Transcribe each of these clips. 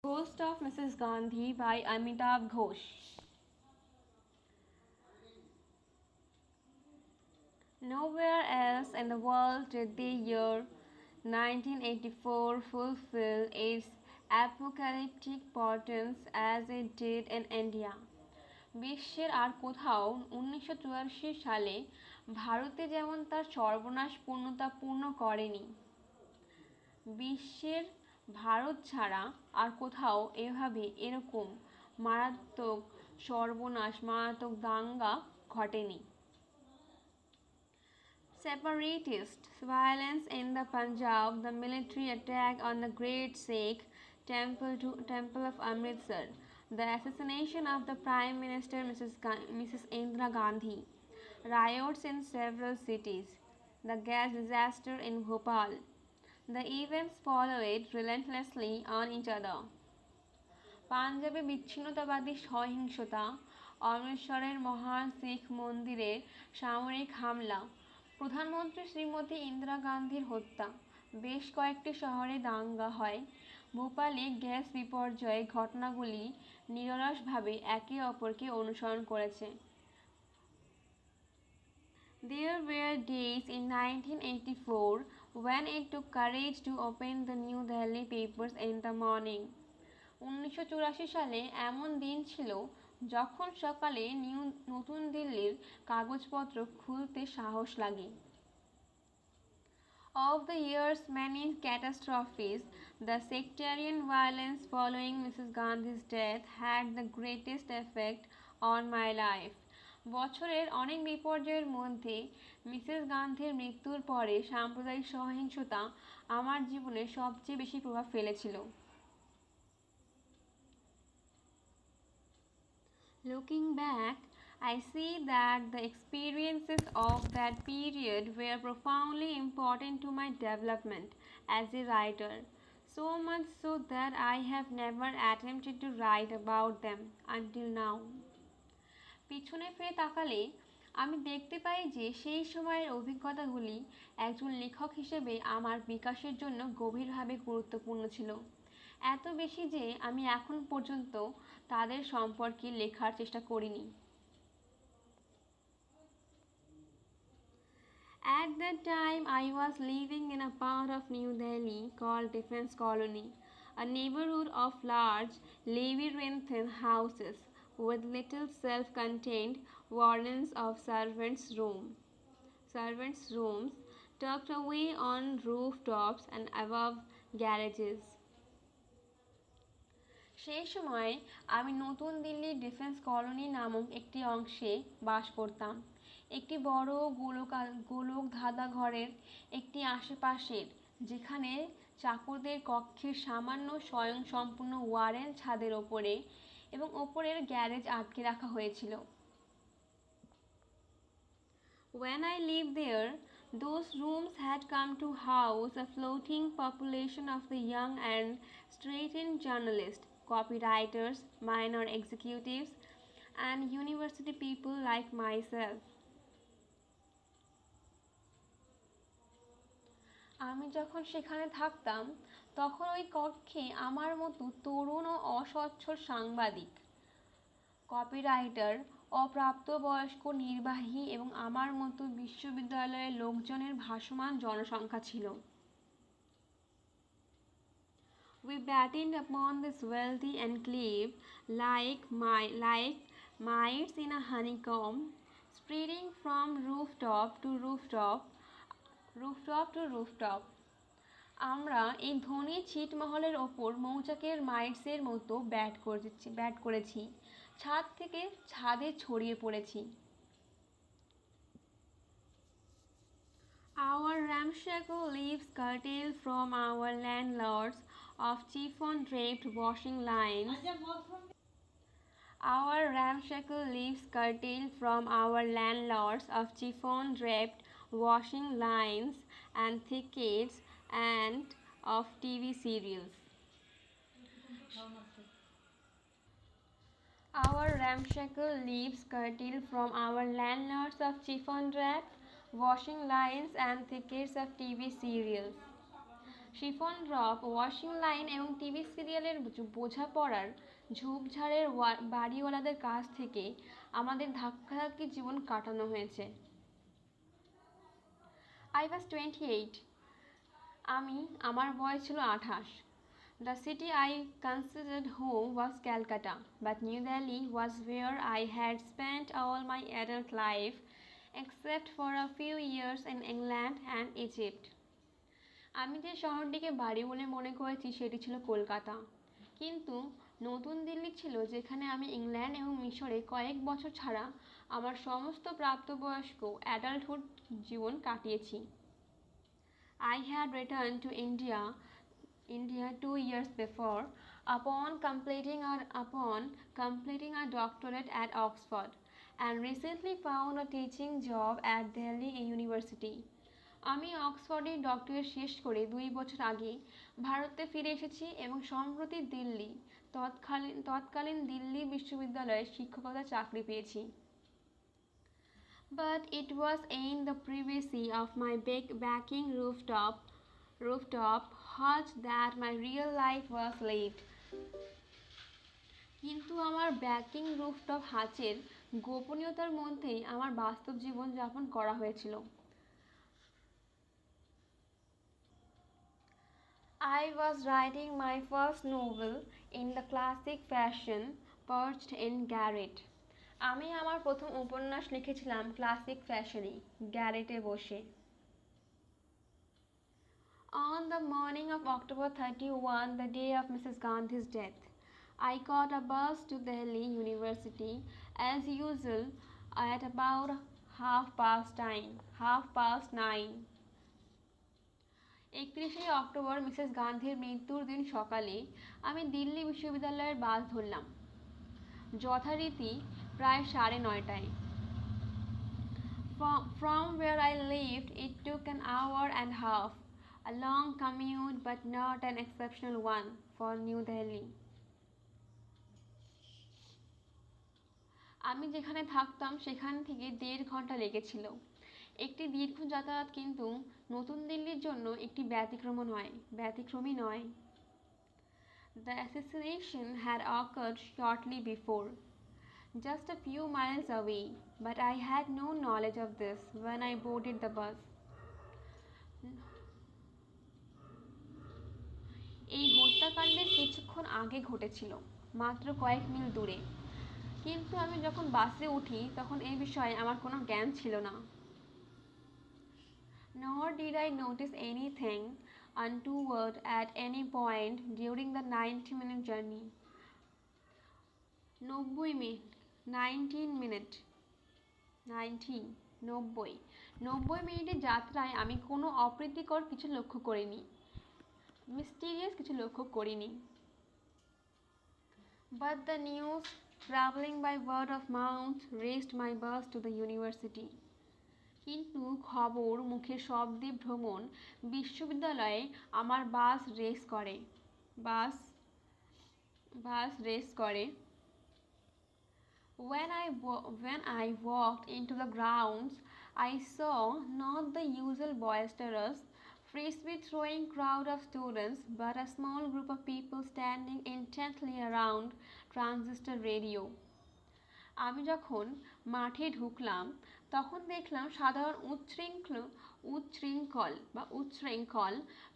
Ghost of Mrs. Gandhi by Amitav Ghosh. Nowhere else in the world did the year 1984 fulfill its apocalyptic portents as it did in India. বিশ্বের আর কোথাও 1984 সালে ভারতে যেমন তার সর্বনাশপূর্ণতা পূর্ণ করেনি, বিশ্বের ভারত ছাড়া আর কোথাও এভাবে এরকম মারাত্মক সর্বনাশ, মারাত্মক দাঙ্গা ঘটেনি। Separatist violence in the Punjab, the military attack on the Great Sikh Temple of Amritsar, the assassination of the Prime Minister Mrs. Indira Gandhi, riots in several cities, the gas disaster in Bhopal. The events followed relentlessly on each other. পাঞ্জাবে বিচ্ছিন্নতাবাদী সহিংসতা, অমৃতসরের মহান শিখ মন্দিরের সামরিক হামলা, প্রধানমন্ত্রী শ্রীমতী ইন্দিরা গান্ধীর হত্যা, বেশ কয়েকটি শহরে দাঙ্গা হয়, ভোপালে গ্যাস বিপর্যয়, ঘটনাগুলি নিরলসভাবে একে অপরকে অনুসরণ করেছে। There were days in 1984 when it took courage to open the New Delhi papers in the morning. 1984 সালে এমন দিন ছিল যখন সকালে নতুন দিল্লির কাগজপত্র খুলতে সাহস লাগে। Of the year's many catastrophes, the sectarian violence following Mrs. Gandhi's death had the greatest effect on my life. বছরের অনেক বিপর্যয়ের মধ্যে মিসেস গান্ধীর মৃত্যুর পরে সাম্প্রদায়িক সহিংসতা আমার জীবনে সবচেয়ে বেশি প্রভাব ফেলেছিল। Looking back, I see that the experiences of that period were profoundly important to my development as a writer, so much so that I have never attempted to write about them until now. পিছনে ফিরে তাকালে আমি দেখতে পাই যে সেই সময়ের অভিজ্ঞতাগুলি একজন লেখক হিসেবে আমার বিকাশের জন্য গভীরভাবে গুরুত্বপূর্ণ ছিল, এত বেশি যে আমি এখন পর্যন্ত তাদের সম্পর্কে লেখার চেষ্টা করিনি। At that time, I was living in a part of New Delhi called Defence Colony, a neighborhood of large, labyrinthine houses with little self-contained wardens of servants' rooms tucked away on rooftops and above garages. সেই সময় আমি নতুন দিল্লির defence colony নামক একটি অংশে বাস করতাম, একটি বড় গোলক ধাঁধা ঘরের একটি আশেপাশের, যেখানে চাকরদের কক্ষের সামান্য স্বয়ংসম্পূর্ণ ওয়ারেন ছাদের ওপরে এবং ওপরের গ্যারেজ আটকে রাখা হয়েছিল। When I lived there, those rooms had come to house a floating population of the young and straitened journalists, copywriters, minor executives, and university people like myself. আমি যখন সেখানে থাকতাম তখন ওই কক্ষে আমার মতো তরুণ ও অসচ্ছল সাংবাদিক, কপিরাইটার, অপ্রাপ্তবয়স্ক নির্বাহী এবং আমার মতো বিশ্ববিদ্যালয়ের লোকজনের ভাসমান জনসংখ্যা ছিল। We battened upon this wealthy enclave like mites in a honeycomb, spreading from rooftop to rooftop. আমরা এই ধনী ছিটমহলের ওপর মৌচাকের মাইটসের মতো ব্যাট করেছি, ছাদ থেকে ছাদে ছড়িয়ে পড়েছি। Our ramshackle leaves curtailed from our landlords of chiffon-draped washing lines. Our ramshackle leaves curtailed from our landlords of chiffon-draped washing lines and thickets and of TV serials. Our ramshackle leaves curtailed from our landlords of chiffon-draped washing lines and thickets of TV serials. Chiffon drop, washing line এবং TV সিরিয়ালের বোঝাপড়ার ঝোপঝাড়ের বাড়িওয়ালাদের কাছ থেকে আমাদের ধাক্কাধাক্কি জীবন কাটানো হয়েছে। I was 28. আমার বয়স ছিল 28। The city I considered home was Calcutta, but New Delhi was where I had spent all my adult life, except for a few years in England and Egypt. আমি যে শহরটিকে বাড়ি বলে মনে করেছি সেটি ছিল কলকাতা, কিন্তু নতুন দিল্লি ছিল যেখানে আমি ইংল্যান্ড এবং মিশরে কয়েক বছর ছাড়া আমার সমস্ত প্রাপ্তবয়স্ক অ্যাডাল্টহুড জীবন কাটিয়েছি। I had returned to India 2 years before, upon completing a doctorate at Oxford, and recently found a teaching job at Delhi University. আমি অক্সফোর্ডে ডক্টরেট শেষ করে 2 বছর আগে ভারতে ফিরে এসেছি এবং সম্প্রতি তৎকালীন দিল্লি বিশ্ববিদ্যালয়ে শিক্ষকতার চাকরি পেয়েছি। But it was in the privacy of my big backing rooftop hut that my real life was lived. কিন্তু আমার ব্যাকিং রুফটপ হাচের গোপনীয়তার মধ্যেই আমার বাস্তব জীবন যাপন করা হয়েছিল। I was writing my first novel in the classic fashion, perched in garret. আমি আমার প্রথম উপন্যাস লিখেছিলাম ক্লাসিক ফ্যাশনে, গ্যারেটে বসে। On the morning of October 31, the day of Mrs. Gandhi's death, I caught a bus to Delhi University as usual at about 9:30. 31শে October Mrs গান্ধীর মৃত্যুর দিন সকালে আমি দিল্লি বিশ্ববিদ্যালয়ের বাস ধরলাম, যথারীতি প্রায় 9:30টায়। From where I lived, it took an hour and a half, a long commute but not an exceptional one for New Delhi. আমি যেখানে থাকতাম সেখান থেকে 1.5 ঘন্টা লেগেছিল। একটি দীর্ঘ যাতায়াত, কিন্তু নতুন দিল্লির জন্য একটি ব্যতিক্রমী নয়। The assassination had occurred shortly before, just a few miles away, but I had no knowledge of this when I boarded the bus. এই হত্যাকাণ্ডের কিছুক্ষণ আগে ঘটেছিল, মাত্র কয়েক মিল দূরে, কিন্তু আমি যখন বাসে উঠি তখন এই বিষয়ে আমার কোনো জ্ঞান ছিল না। Nor did I notice anything untoward at any point during the 90-minute journey. 90 মিনিটের যাত্রায় আমি কোনো অপ্রীতিকর কিছু লক্ষ্য করিনি, মিস্টিরিয়াস কিছু লক্ষ্য করিনি। But the news traveling by word of mouth raced my bus to the university. কিন্তু খবর মুখে শব্দে ভ্রমণ বিশ্ববিদ্যালয়ে আমার বাস রেস করে। When I walked into the grounds, I saw not the usual boisterous, frisbee-throwing crowd of students, but a small group of people standing intently around transistor radio. আমি যখন মাঠে ঢুকলাম তখন দেখলাম সাধারণ উচ্ছৃঙ্খল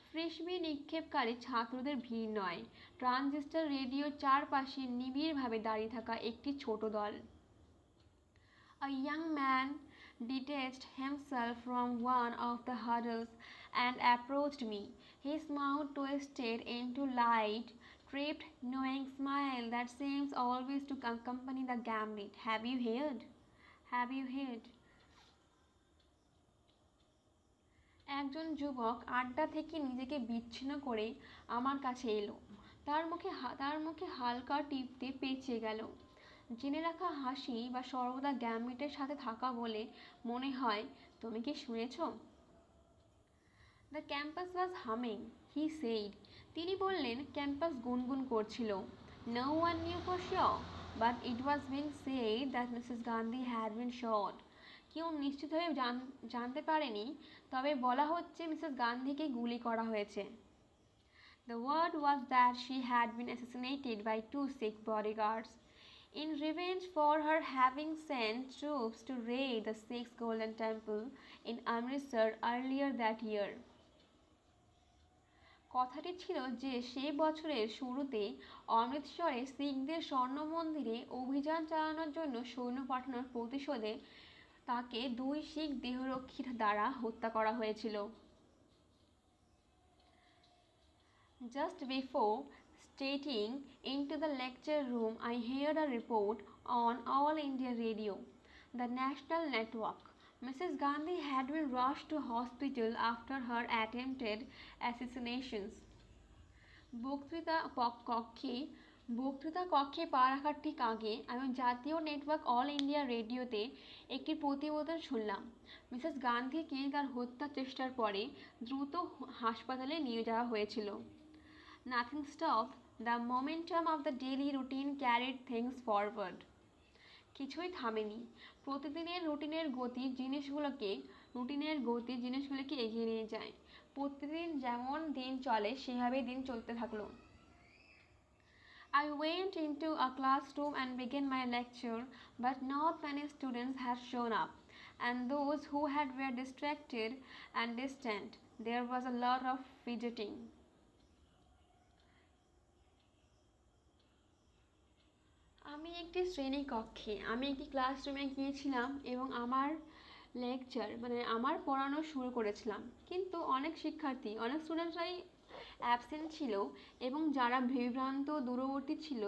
ফ্রিসবি নিক্ষেপকারী ছাত্রদের ভিড় নয়, ট্রানজিস্টর রেডিওর চারপাশে নিবিড়ভাবে দাঁড়িয়ে থাকা একটি ছোট দল। A young man detached himself from one of the huddles and approached me, his mouth twisted into light-tripped, knowing smile that seems always to accompany the gambit. Have you heard? একজন যুবক আড্ডা থেকে নিজেকে বিচ্ছিন্ন করে আমার কাছে এলো। তার মুখে হালকা টিপতে পেঁচিয়ে গেল। জেনে রাখা হাসি বা সর্বদা গ্যাম্বিটের সাথে থাকা বলে মনে হয়। তুমি কি শুনেছ? The campus was humming, he said. তিনি বললেন, ক্যাম্পাস গুনগুন করছিল। No one knew for sure, but it was being said that Mrs. Gandhi had been shot. কেউ নিশ্চিতভাবে জানতে পারেনি, তবে বলা হচ্ছে মিসেস গান্ধীকে গুলি করা হয়েছে। The word was that she had been assassinated by two Sikh bodyguards in revenge for her having sent troops to raid the Sikhs' Golden Temple in Amritsar earlier that year. কথাটি ছিল যে সে বছরের শুরুতে অমৃতসরে শিখদের স্বর্ণ মন্দিরে অভিযান চালানোর জন্য সৈন্য পাঠানোর প্রতিশোধে তাকে দুই শিখ দেহরক্ষীর দ্বারা হত্যা করা হয়েছিল। Just before starting into the lecture room, I heard a report on All India Radio, the national network. Mrs. Gandhi had been rushed to hospital after her attempted assassinations. বক্তৃতা কক্ষে পা রাখার ঠিক আগে আমি জাতীয় নেটওয়ার্ক অল ইন্ডিয়া রেডিওতে একটি প্রতিবেদন শুনলাম। মিসেস গান্ধীকে তার হত্যা চেষ্টার পরে দ্রুত হাসপাতালে নিয়ে যাওয়া হয়েছিল। Nothing stopped the momentum of the daily routine carried things forward. কিছুই থামেনি। প্রতিদিনের রুটিনের গতি জিনিসগুলোকে এগিয়ে নিয়ে যায়। প্রতিদিন যেমন দিন চলে সেভাবেই দিন চলতে থাকলো। I went into a classroom and began my lecture, but not many students had shown up, and those who had were distracted and distant. There was a lot of fidgeting. আমি একটি ক্লাসরুমে গিয়েছিলাম এবং আমার পড়ানো শুরু করেছিলাম, কিন্তু অনেক স্টুডেন্টরাই অ্যাবসেন্ট ছিল এবং যারা বিভ্রান্ত দূরবর্তী ছিল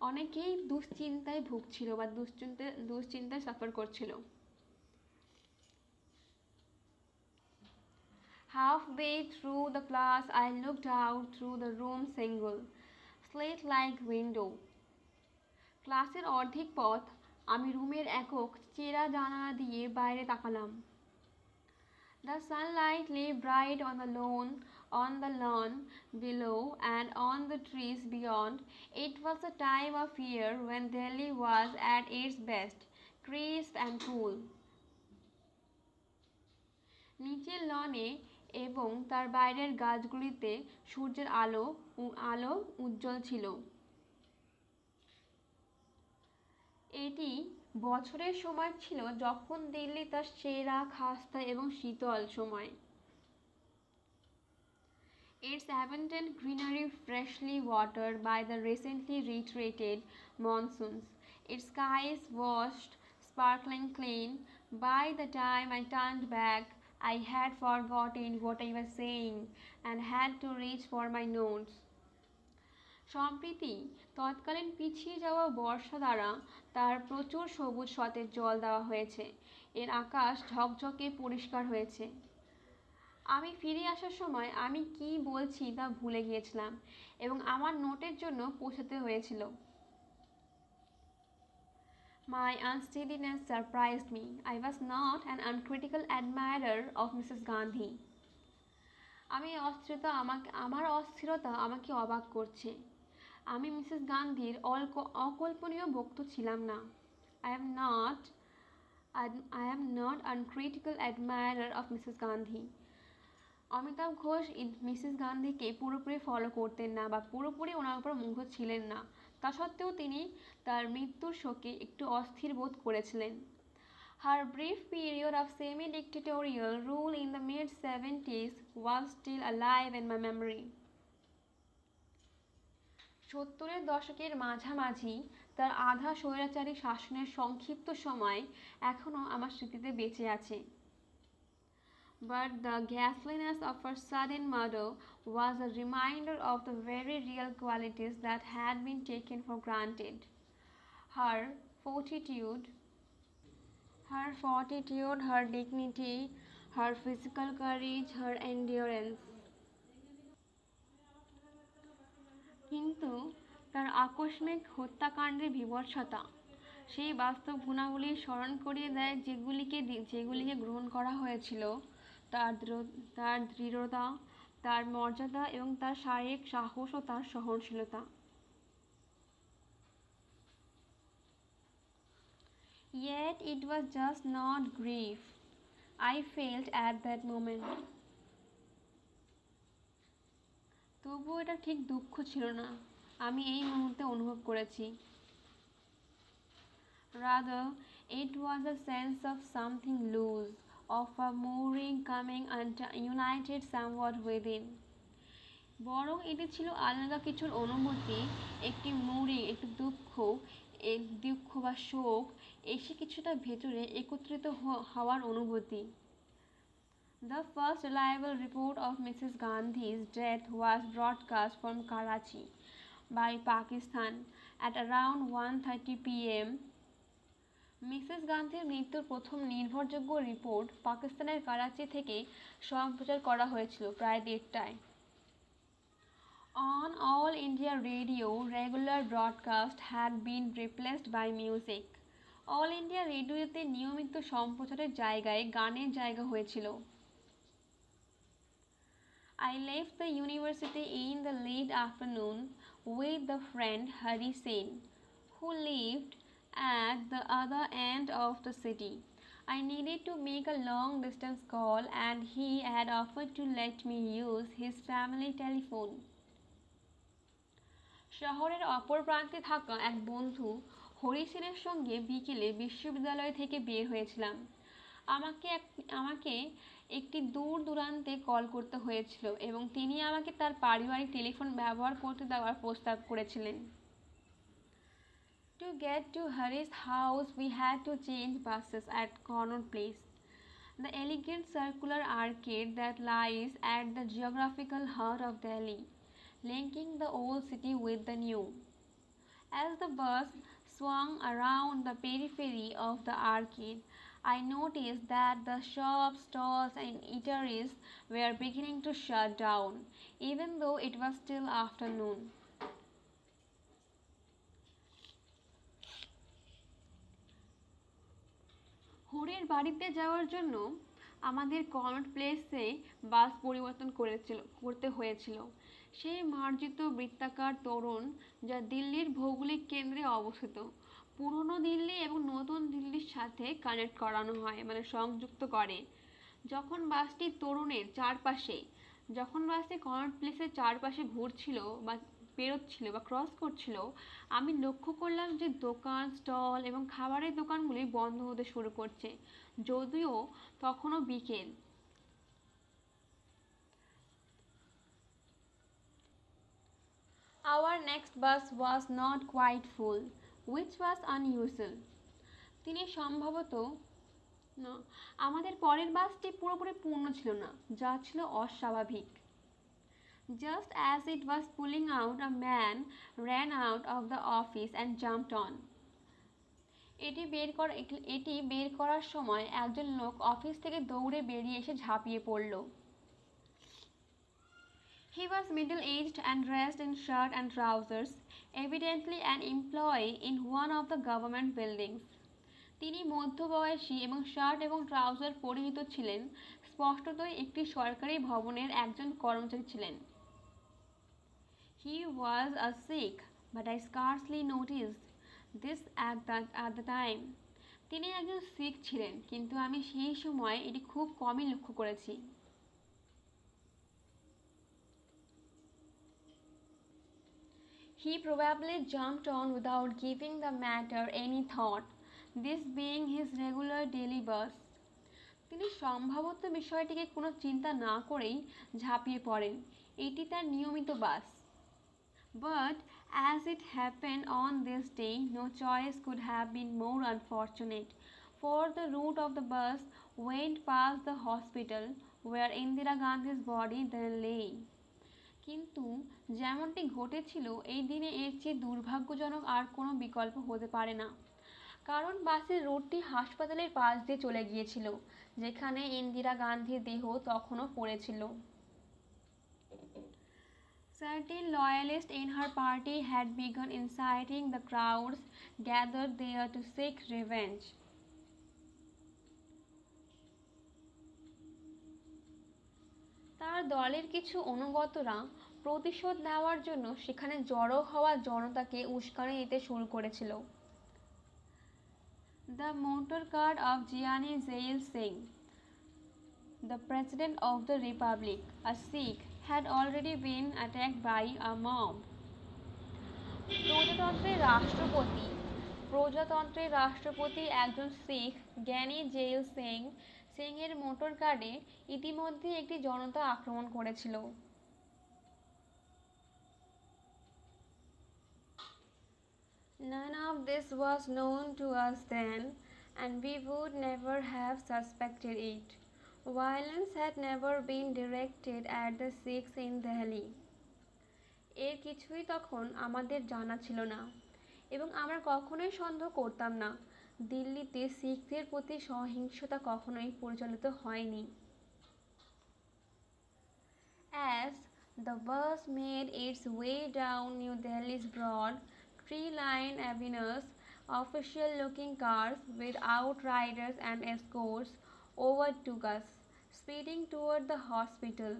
অনেকেই দুশ্চিন্তায় ভুগছিল বা দুশ্চিন্তায় সাফার করছিল। Halfway through the class, I looked out through the room's single, slate-like window. ক্লাসের অর্ধেক পথ আমি রুমের একক চেরা জানালা দিয়ে বাইরে তাকালাম। The sunlight lay bright on the lawn below and on the trees beyond. It was a time of year when Delhi was at its best, crisp and cool. নিচের লনে এবং তার বাইরের গাছগুলিতে সূর্যের আলো উজ্জ্বল ছিল। এটি বছরের সময় ছিল যখন দিল্লি তার সেরা খাস্তা এবং শীতল সময়। Its abundant greenery freshly watered by the recently retreated monsoons. Its skies washed, sparkling clean. By the time I turned back, I had forgotten what I was saying and had to reach for my notes. সম্প্রতি তৎকালীন পিছিয়ে যাওয়া বর্ষা দ্বারা তার প্রচুর সবুজ সতেজ জল দেওয়া হয়েছে। এর আকাশ ঝকঝকে পরিষ্কার হয়েছে। আমি ফিরে আসার সময় আমি কি বলছি তা ভুলে গিয়েছিলাম এবং আমার নোটের জন্য পৌঁছাতে হয়েছিল। My unsteadiness surprised me. I was not an uncritical admirer of Mrs. Gandhi. আমার অস্থিরতা আমাকে অবাক করছে। আমি মিসেস গান্ধীর অকল্পনীয় ভক্ত ছিলাম না। I am not uncritical admirer of Mrs. Gandhi. Amitabh Ghosh Mrs গান্ধীকে পুরোপুরি ফলো করতেন না বা পুরোপুরি ওনার উপর মুগ্ধ ছিলেন না। তা সত্ত্বেও তিনি তার মৃত্যুর শোকে একটু অস্থির বোধ করেছিলেন। Her brief period of semi-dictatorial rule in the mid-70s was still alive in my memory. 70-এর দশকের মাঝামাঝি তার আধা স্বৈরাচারী শাসনের সংক্ষিপ্ত সময় এখনও আমার স্মৃতিতে বেঁচে আছে। But the ghastliness of her sudden murder was a reminder of the very real qualities that had been taken for granted. Her fortitude, her dignity, her physical courage, her endurance. কিন্তু তার আকস্মিক হত্যাকাণ্ডের বীভৎসতা সেই বাস্তব গুণাবলী স্মরণ করিয়ে দেয় যেগুলিকে গ্রহণ করা হয়েছিল, তার দৃঢ়তা, তার মর্যাদা এবং তার শারীরিক সাহস ও তার সহনশীলতা। Yet it was just not grief I felt at that moment. তবুও এটা ঠিক দুঃখ ছিল না, আমি এই মুহূর্তে অনুভব করেছি। Rather, it was a sense of something loose, of a mooring coming united somewhat within. বরং এটি ছিল আলাদা কিছুর অনুভূতি, একটি মুড়ি, একটি দুঃখ বা শোক এসে কিছুটা ভেতরে একত্রিত হওয়ার অনুভূতি। The first reliable report of Mrs. Gandhi's death was broadcast from Karachi by Pakistan at around 1:30 p.m. Mrs গান্ধীর মৃত্যুর প্রথম নির্ভরযোগ্য রিপোর্ট পাকিস্তানের করাচি থেকে সম্প্রচার করা হয়েছিল প্রায় 1:30টায়। On all India radio, regular broadcast had been replaced by music. All India রেডিওতে নিয়মিত সম্প্রচারের জায়গায় গানের জায়গা হয়েছিল। I left the university in the late afternoon with the friend Hari Sen, who lived at the other end of the city. I needed to make a long distance call and he had offered to let me use his family telephone. শহরের অপর প্রান্তে থাকা এক বন্ধু হরি সেনের সঙ্গে বিকেলে বিশ্ববিদ্যালয় থেকে বের হয়েছিলাম। আমাকে একটি দূর দূরান্তে কল করতে হয়েছিল এবং তিনি আমাকে তার পারিবারিক টেলিফোন ব্যবহার করতে দেওয়ার প্রস্তাব করেছিলেন। To get to Hari's house, we had to change buses at Connaught Place, the elegant circular arcade that lies at the geographical heart of Delhi, linking the old city with the new. As the bus swung around the periphery of the arcade, I noticed that the shops, stalls, and eateries were beginning to shut down, even though it was still afternoon. হরির বাড়িতে যাওয়ার জন্য আমাদের Connaught প্লেসে বাস পরিবর্তন করতে হয়েছিল। সেই মার্জিত বৃত্তাকার তোরণ যা দিল্লির ভৌগোলিক কেন্দ্রে অবস্থিত, পুরনো দিল্লি এবং নতুন দিল্লির সাথে কানেক্ট করানো হয়, মানে সংযুক্ত করে। যখন বাসটি কনট প্লেসের চারপাশে ঘুরছিল বা বেরোচ্ছিল বা ক্রস করছিল, আমি লক্ষ্য করলাম যে দোকান, স্টল এবং খাবারের দোকানগুলি বন্ধ হতে শুরু করছে, যদিও তখনও বিকেল। Our next bus was not quite full, which was unusual. আমাদের পরের বাসটি পুরোপুরি পূর্ণ ছিল না, যা ছিল অস্বাভাবিক। Just as it was pulling out, a man ran out of the office and jumped on. এটি বের করার সময় একজন লোক অফিস থেকে দৌড়ে বেরিয়ে এসে ঝাঁপিয়ে পড়ল। He was middle-aged and dressed in shirt and trousers, evidently an employee in one of the government buildings. তিনি মধ্যবয়সী এবং শার্ট এবং ট্রাউজার পরিহিত ছিলেন, স্পষ্টতই একটি সরকারি ভবনের একজন কর্মচারী ছিলেন। He was a Sikh, but I scarcely noticed this at the time. তিনি একজন শিখ ছিলেন, কিন্তু আমি সেই সময় এটি খুব কমই লক্ষ্য করেছি। He probably jumped on without giving the matter any thought, this being his regular daily bus. তিনি সম্ভবত বিষয়টিকে কোনো চিন্তা না করেই ঝাঁপিয়ে পড়েন, এটি তার নিয়মিত বাস। But as it happened on this day, no choice could have been more unfortunate, for the route of the bus went past the hospital where Indira Gandhi's body then lay. কিন্তু যেমনটি ঘটেছিল এই দিনে এর চেয়ে দুর্ভাগ্যজনক আর কোনো বিকল্প হতে পারে না, কারণ বাসের রুটটি হাসপাতালের পাশ দিয়ে চলে গিয়েছিল, যেখানে ইন্দিরা গান্ধীর দেহ তখনও পড়েছিল। Certain loyalists in her party had begun inciting the crowds gathered there to seek revenge. তার দলের কিছু অনুগতরা প্রতিশোধ নেওয়ার জন্য সেখানে জড়ো হওয়া জনতাকে উস্কানি দিতে শুরু করেছিল। The motor car of Giani Zail Singh, the President of the Republic, a Sikh, had already been attacked by a mob. প্রজাতন্ত্রের রাষ্ট্রপতি প্রজাতন্ত্রের রাষ্ট্রপতি একজন শিখ জ্ঞানী জেল সিংয়ের মোটর কারে ইতিমধ্যে একটি জনতা আক্রমণ করেছিল। None of this was known to us then, and we would never have suspected it. Violence had never been directed at the Sikhs in Delhi. এর কিছুই তখন আমাদের জানা ছিল না এবং আমরা কখনোই সন্দেহ করতাম না দিল্লিতে শিখদের প্রতি সহিংসতা কখনোই পরিচালিত হয়নি। As the bus made its way down New Delhi's broad, tree-lined avenues, official-looking cars with outriders and escorts overtook us, speeding toward the hospital.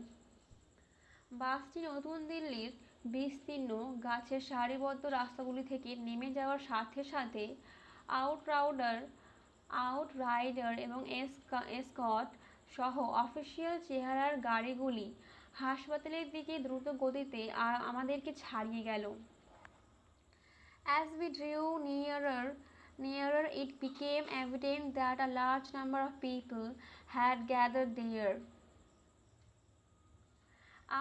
বাসটি নতুন দিল্লির বিস্তীর্ণ গাছের সারিবদ্ধ রাস্তাগুলি থেকে নেমে যাওয়ার সাথে সাথে আউটরাইডার এবং এসকর্ট সহ অফিসিয়াল চেহারার গাড়িগুলি হাসপাতালের দিকে দ্রুত গতিতে আমাদেরকে ছাড়িয়ে গেল। As we drew nearer, it became evident that a large number of people had gathered there.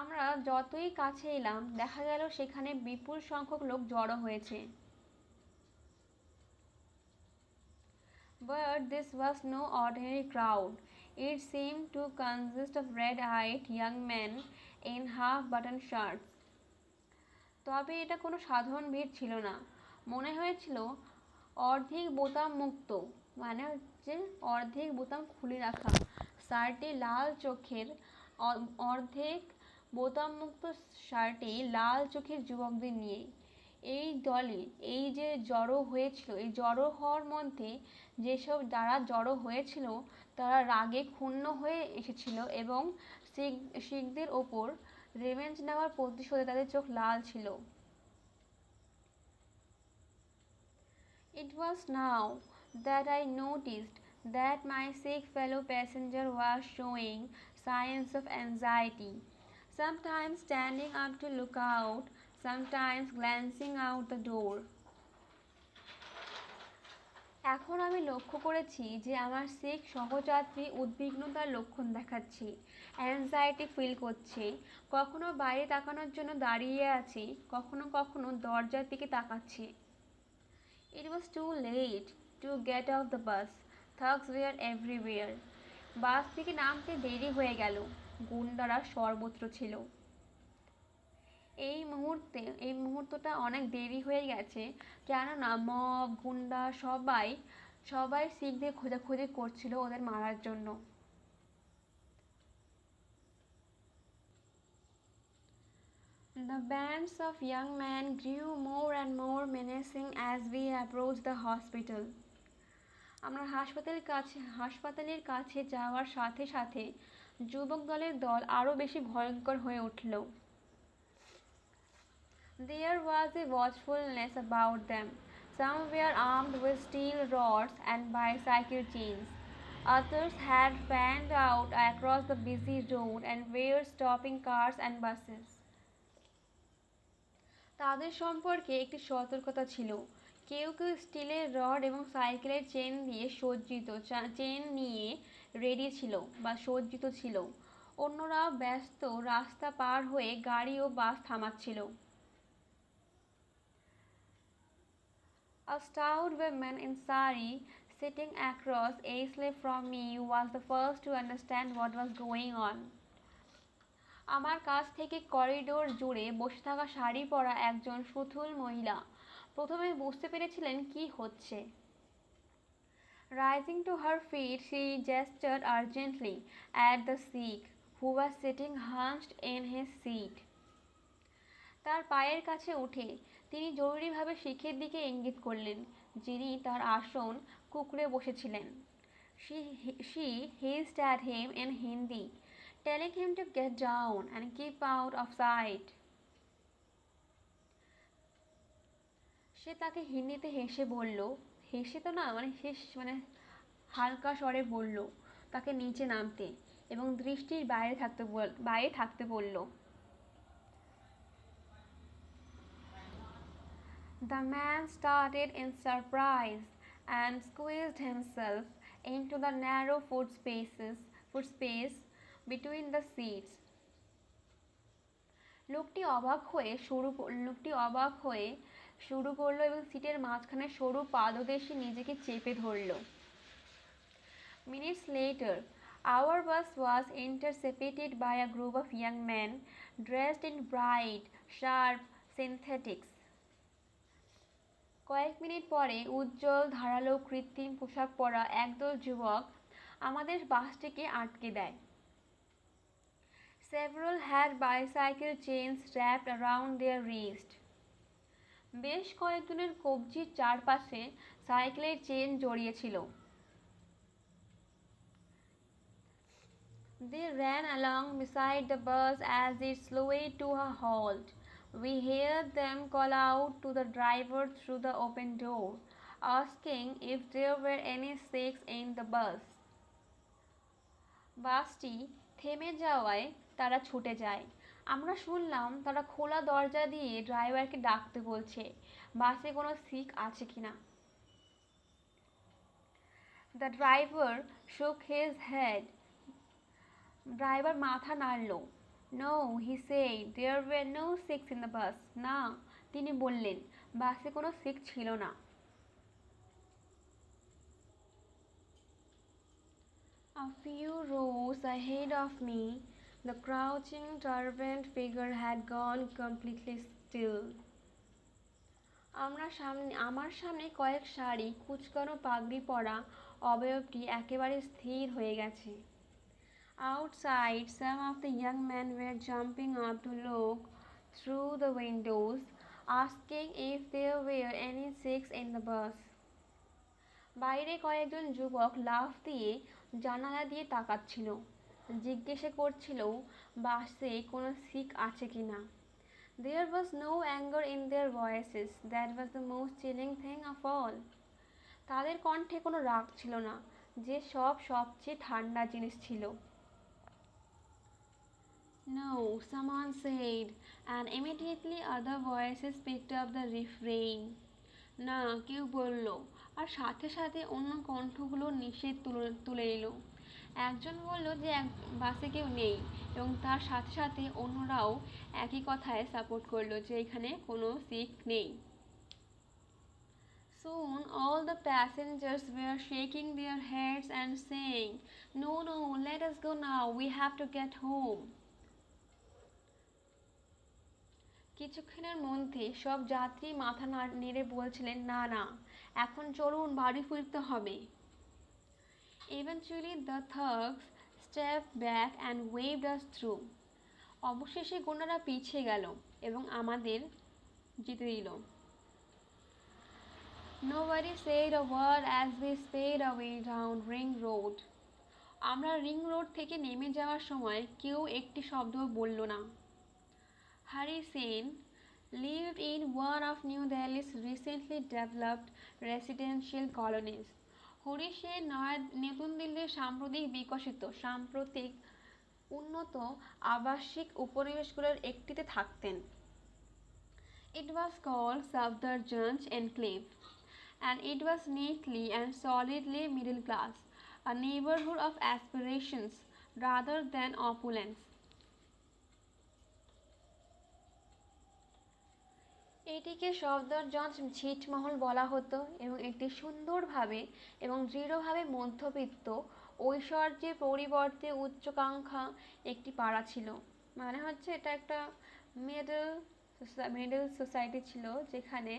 আমরা যতই কাছে এলাম দেখা গেল সেখানে বিপুল সংখ্যক লোক জড়ো হয়েছে। But this was no ordinary crowd. It seemed to consist of red-eyed young men in half-button shirts. তবে এটা কোনো সাধারণ ভিড় ছিল না। মনে হয়েছিল অর্ধেক বোতাম মুক্ত, মানে হচ্ছে অর্ধেক বোতাম খুলে রাখা শার্টে লাল চোখের অর্ধেক বোতামমুক্ত শার্টে লাল চোখের যুবকদের নিয়ে। এই দলে এই যে জড়ো হয়েছিল, এই জড়ো হওয়ার মধ্যে যারা জড়ো হয়েছিল তারা রাগে ক্ষুণ্ণ হয়ে এসেছিল এবং শিখদের ওপর রিভেঞ্জ নেওয়ার প্রতিশোধে তাদের চোখ লাল ছিল। It was now that I noticed that my Sikh fellow passenger was showing signs of anxiety. Sometimes standing up to look out, sometimes glancing out the door. এখন আমি লক্ষ্য করেছি যে আমার শিখ সহযাত্রী উদ্বিগ্নতার লক্ষণ দেখাচ্ছে, অ্যাংজাইটি ফিল করছে, কখনো বাইরে তাকানোর জন্য দাঁড়িয়ে আছে, কখনো কখনো দরজার দিকে তাকাচ্ছে। It was too late to get off the bus. Thugs were everywhere. বাস থেকে নামতে দেরি হয়ে গেল, গুন্ডারা সর্বত্র ছিল। এই মুহূর্তটা অনেক দেরি হয়ে গেছে, কেননা মব গুন্ডা সবাই শিখদের খোঁজাখুঁজি করছিল ওদের মারার জন্য। The bands of young men grew more and more menacing as we approached the hospital. আমরা হাসপাতালের কাছে যাওয়ার সাথে সাথে যুবক দলের দল আরো বেশি ভয়ঙ্কর হয়ে উঠল। There was a watchfulness about them. Some were armed with steel rods and bicycle chains. Others had fanned out across the busy road and were stopping cars and buses. তাদের সম্পর্কে একটি সতর্কতা ছিল। কেউ কেউ স্টিলের রড এবং সাইকেলের চেন নিয়ে রেডি ছিল বা সজ্জিত ছিল। অন্যরা ব্যস্ত রাস্তা পার হয়ে গাড়ি ও বাস থামাচ্ছিল। A stout woman in sari sitting across aisle from me was the first to understand what was going on. আমার কাছ থেকে করিডোর জুড়ে বসে থাকা শাড়ি পরা একজন সুথুল মহিলা প্রথমে বুঝতে পেরেছিলেন কি হচ্ছে। Rising to her feet, she gestured urgently at the Sikh who was sitting hunched in his seat. তার পায়ের কাছে উঠে তিনি জরুরিভাবে শিখের দিকে ইঙ্গিত করলেন, যিনি তার আসন কুঁকড়ে বসেছিলেন। She hissed at him in Hindi, telling him to get down and keep out of sight. সে তাকে হিন্দিতে হেসে বলল, হেসে তো না মানে হালকা স্বরে বলল তাকে নিচে নামতে এবং দৃষ্টির বাইরে থাকতে বলল। The man started in surprise and squeezed himself into the narrow foot space between the seats. লোকটি অবাক হয়ে শুরু করলো এবং সিটের মাঝখানে সরু পাদদেশে নিজেকে চেপে ধরল। Minutes later, our bus was intercepted by a group of young men dressed in bright, sharp synthetics. কয়েক মিনিট পরে উজ্জ্বল ধারালো কৃত্রিম পোশাক পরা একদল যুবক আমাদের বাসটিকে আটকে দেয়। Several had bicycle chains wrapped around their wrist. বেশ কয়েকজনের কবজির চারপাশে সাইকেলের চেন জড়িয়ে ছিল। They ran along beside the bus as it slowed to a halt. We heard them call out to the driver through the open door, asking if there were any Sikhs in the bus. বাসটি থেমে যাওয়ায় তারা ছুটে যায়। আমরা শুনলাম তারা খোলা দরজা দিয়ে ড্রাইভারকে ডাকতে বলছে বাসে কোনো শিখ আছে কিনা। The driver shook his head. Driver মাথা নাড়ল। No, he said, there were no Sikhs in the bus. না, তিনি বললেন বাসে কোনো শিখ ছিল না। A few rows ahead of me, the crouching turbaned figure had gone completely still. আমার সামনে কয়েক সারি কুঁচকানো পাগড়ি পরা অবয়বটি একেবারে স্থির হয়ে গেছে। Outside, some of the young men were jumping up to look through the windows, asking if there were any Sikhs in the bus. বাইরে কয়েকজন যুবক লাফ দিয়ে জানালা দিয়ে তাকাচ্ছিল, জিজ্ঞাসা করছিল বাসে কোনো শিখ আছে কিনা। There was no anger in their voices. That was the most chilling thing of all. তাদের কণ্ঠে কোনো রাগ ছিল না, যে সবচেয়ে ঠান্ডা জিনিস ছিল। No, someone said, and immediately other voices picked up the refrain. না, কেউ বলল, আর সাথে সাথে অন্য কণ্ঠগুলো নিষেধ তুলে এলো। একজন বলল যে বাসে কেউ নেই এবং তার সাথে সাথে অন্যরাও একই কথায় সাপোর্ট করলো যে এখানে কোনো শিখ নেই। Soon all the passengers were shaking their heads and saying, No, no, let us go now, we have to get home. কিছুক্ষণের মধ্যে সব যাত্রী মাথা নেড়ে বলছিলেন না না, এখন চলুন, বাড়ি ফিরতে হবে। Eventually the thugs stepped back and waved us through. অবশেষে গুন্ডারা পিছিয়ে গেল এবং আমাদের যেতে দিল। Nobody said a word as we sped away down Ring Road. আমরা রিং রোড থেকে নেমে যাওয়ার সময় কেউ একটি শব্দও বলল না। Hari Sen lived in one of New Delhi's recently developed residential colonies. Hari Sen নতুন দিল্লির সাম্প্রতিক উন্নত আবাসিক উপনিবেশগুলোর একটিতে থাকতেন। It was called Safdarjunj Enclave, and it was neatly and solidly middle class, a neighborhood of aspirations rather than opulence. এটিকে সফদরজং ছিটমহল বলা হতো এবং এটি সুন্দরভাবে এবং দৃঢ়ভাবে মধ্যবিত্ত ঐশ্বর্যের পরিবর্তে উচ্চাকাঙ্ক্ষা একটি পাড়া ছিল। মানে হচ্ছে এটা একটা মিডল সোসাইটি ছিল যেখানে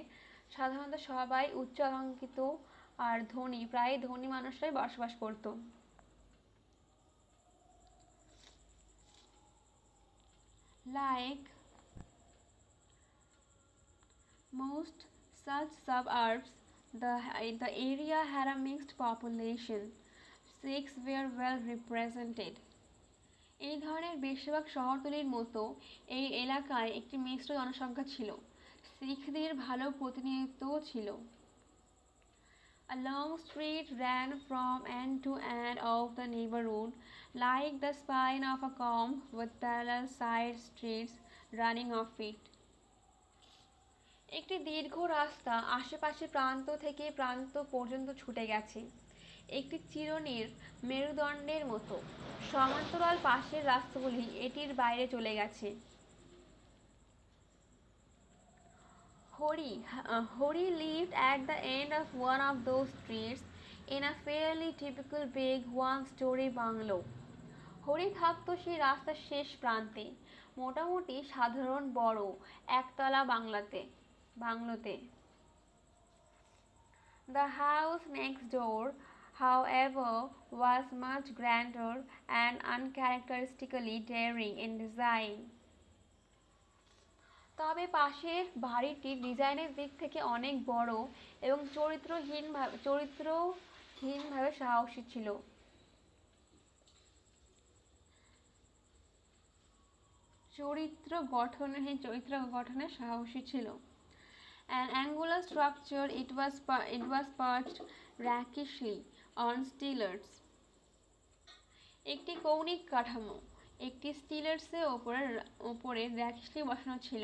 সাধারণত সবাই উচ্চাকাঙ্ক্ষিত আর ধনী, প্রায় ধনী মানুষরাই বসবাস করত। Like most such suburbs, the area had a mixed population. Sikhs were well represented. এই ধরনের বেশিরভাগ শহরতলির মতো এই এলাকায় একটি মিশ্র জনসংখ্যা ছিল। শিখদের ভালো প্রতিনিধিত্বও ছিল। A long street ran from end to end of the neighborhood, like the spine of a comb with parallel side streets running off it. একটি দীর্ঘ রাস্তা আশেপাশে প্রান্ত থেকে প্রান্ত পর্যন্ত ছুটে গেছে, একটি চিরুনির মেরুদণ্ডের মতো। সমান্তরাল পাশের রাস্তাগুলি এটির বাইরে চলে গেছে। Hori lived at the end of one of those streets in a fairly typical big one-story bungalow. Hari থাকতো সেই রাস্তার শেষ প্রান্তে, মোটামুটি সাধারণ বড় একতলা বাংলোতে। The house next door, however, was much grander and uncharacteristically daring in design. তবে পাশের বাড়িটি ডিজাইনের দিক থেকে অনেক বড় এবং চরিত্রহীনভাবে সাহসী ছিল। চরিত্র গঠনে সাহসী ছিল। An angular structure, it was perched rakishly on stilts. একটি কৌণিক কাঠামো একটি স্টিলার্সের ওপরে র্যাকিশলি বসানো ছিল।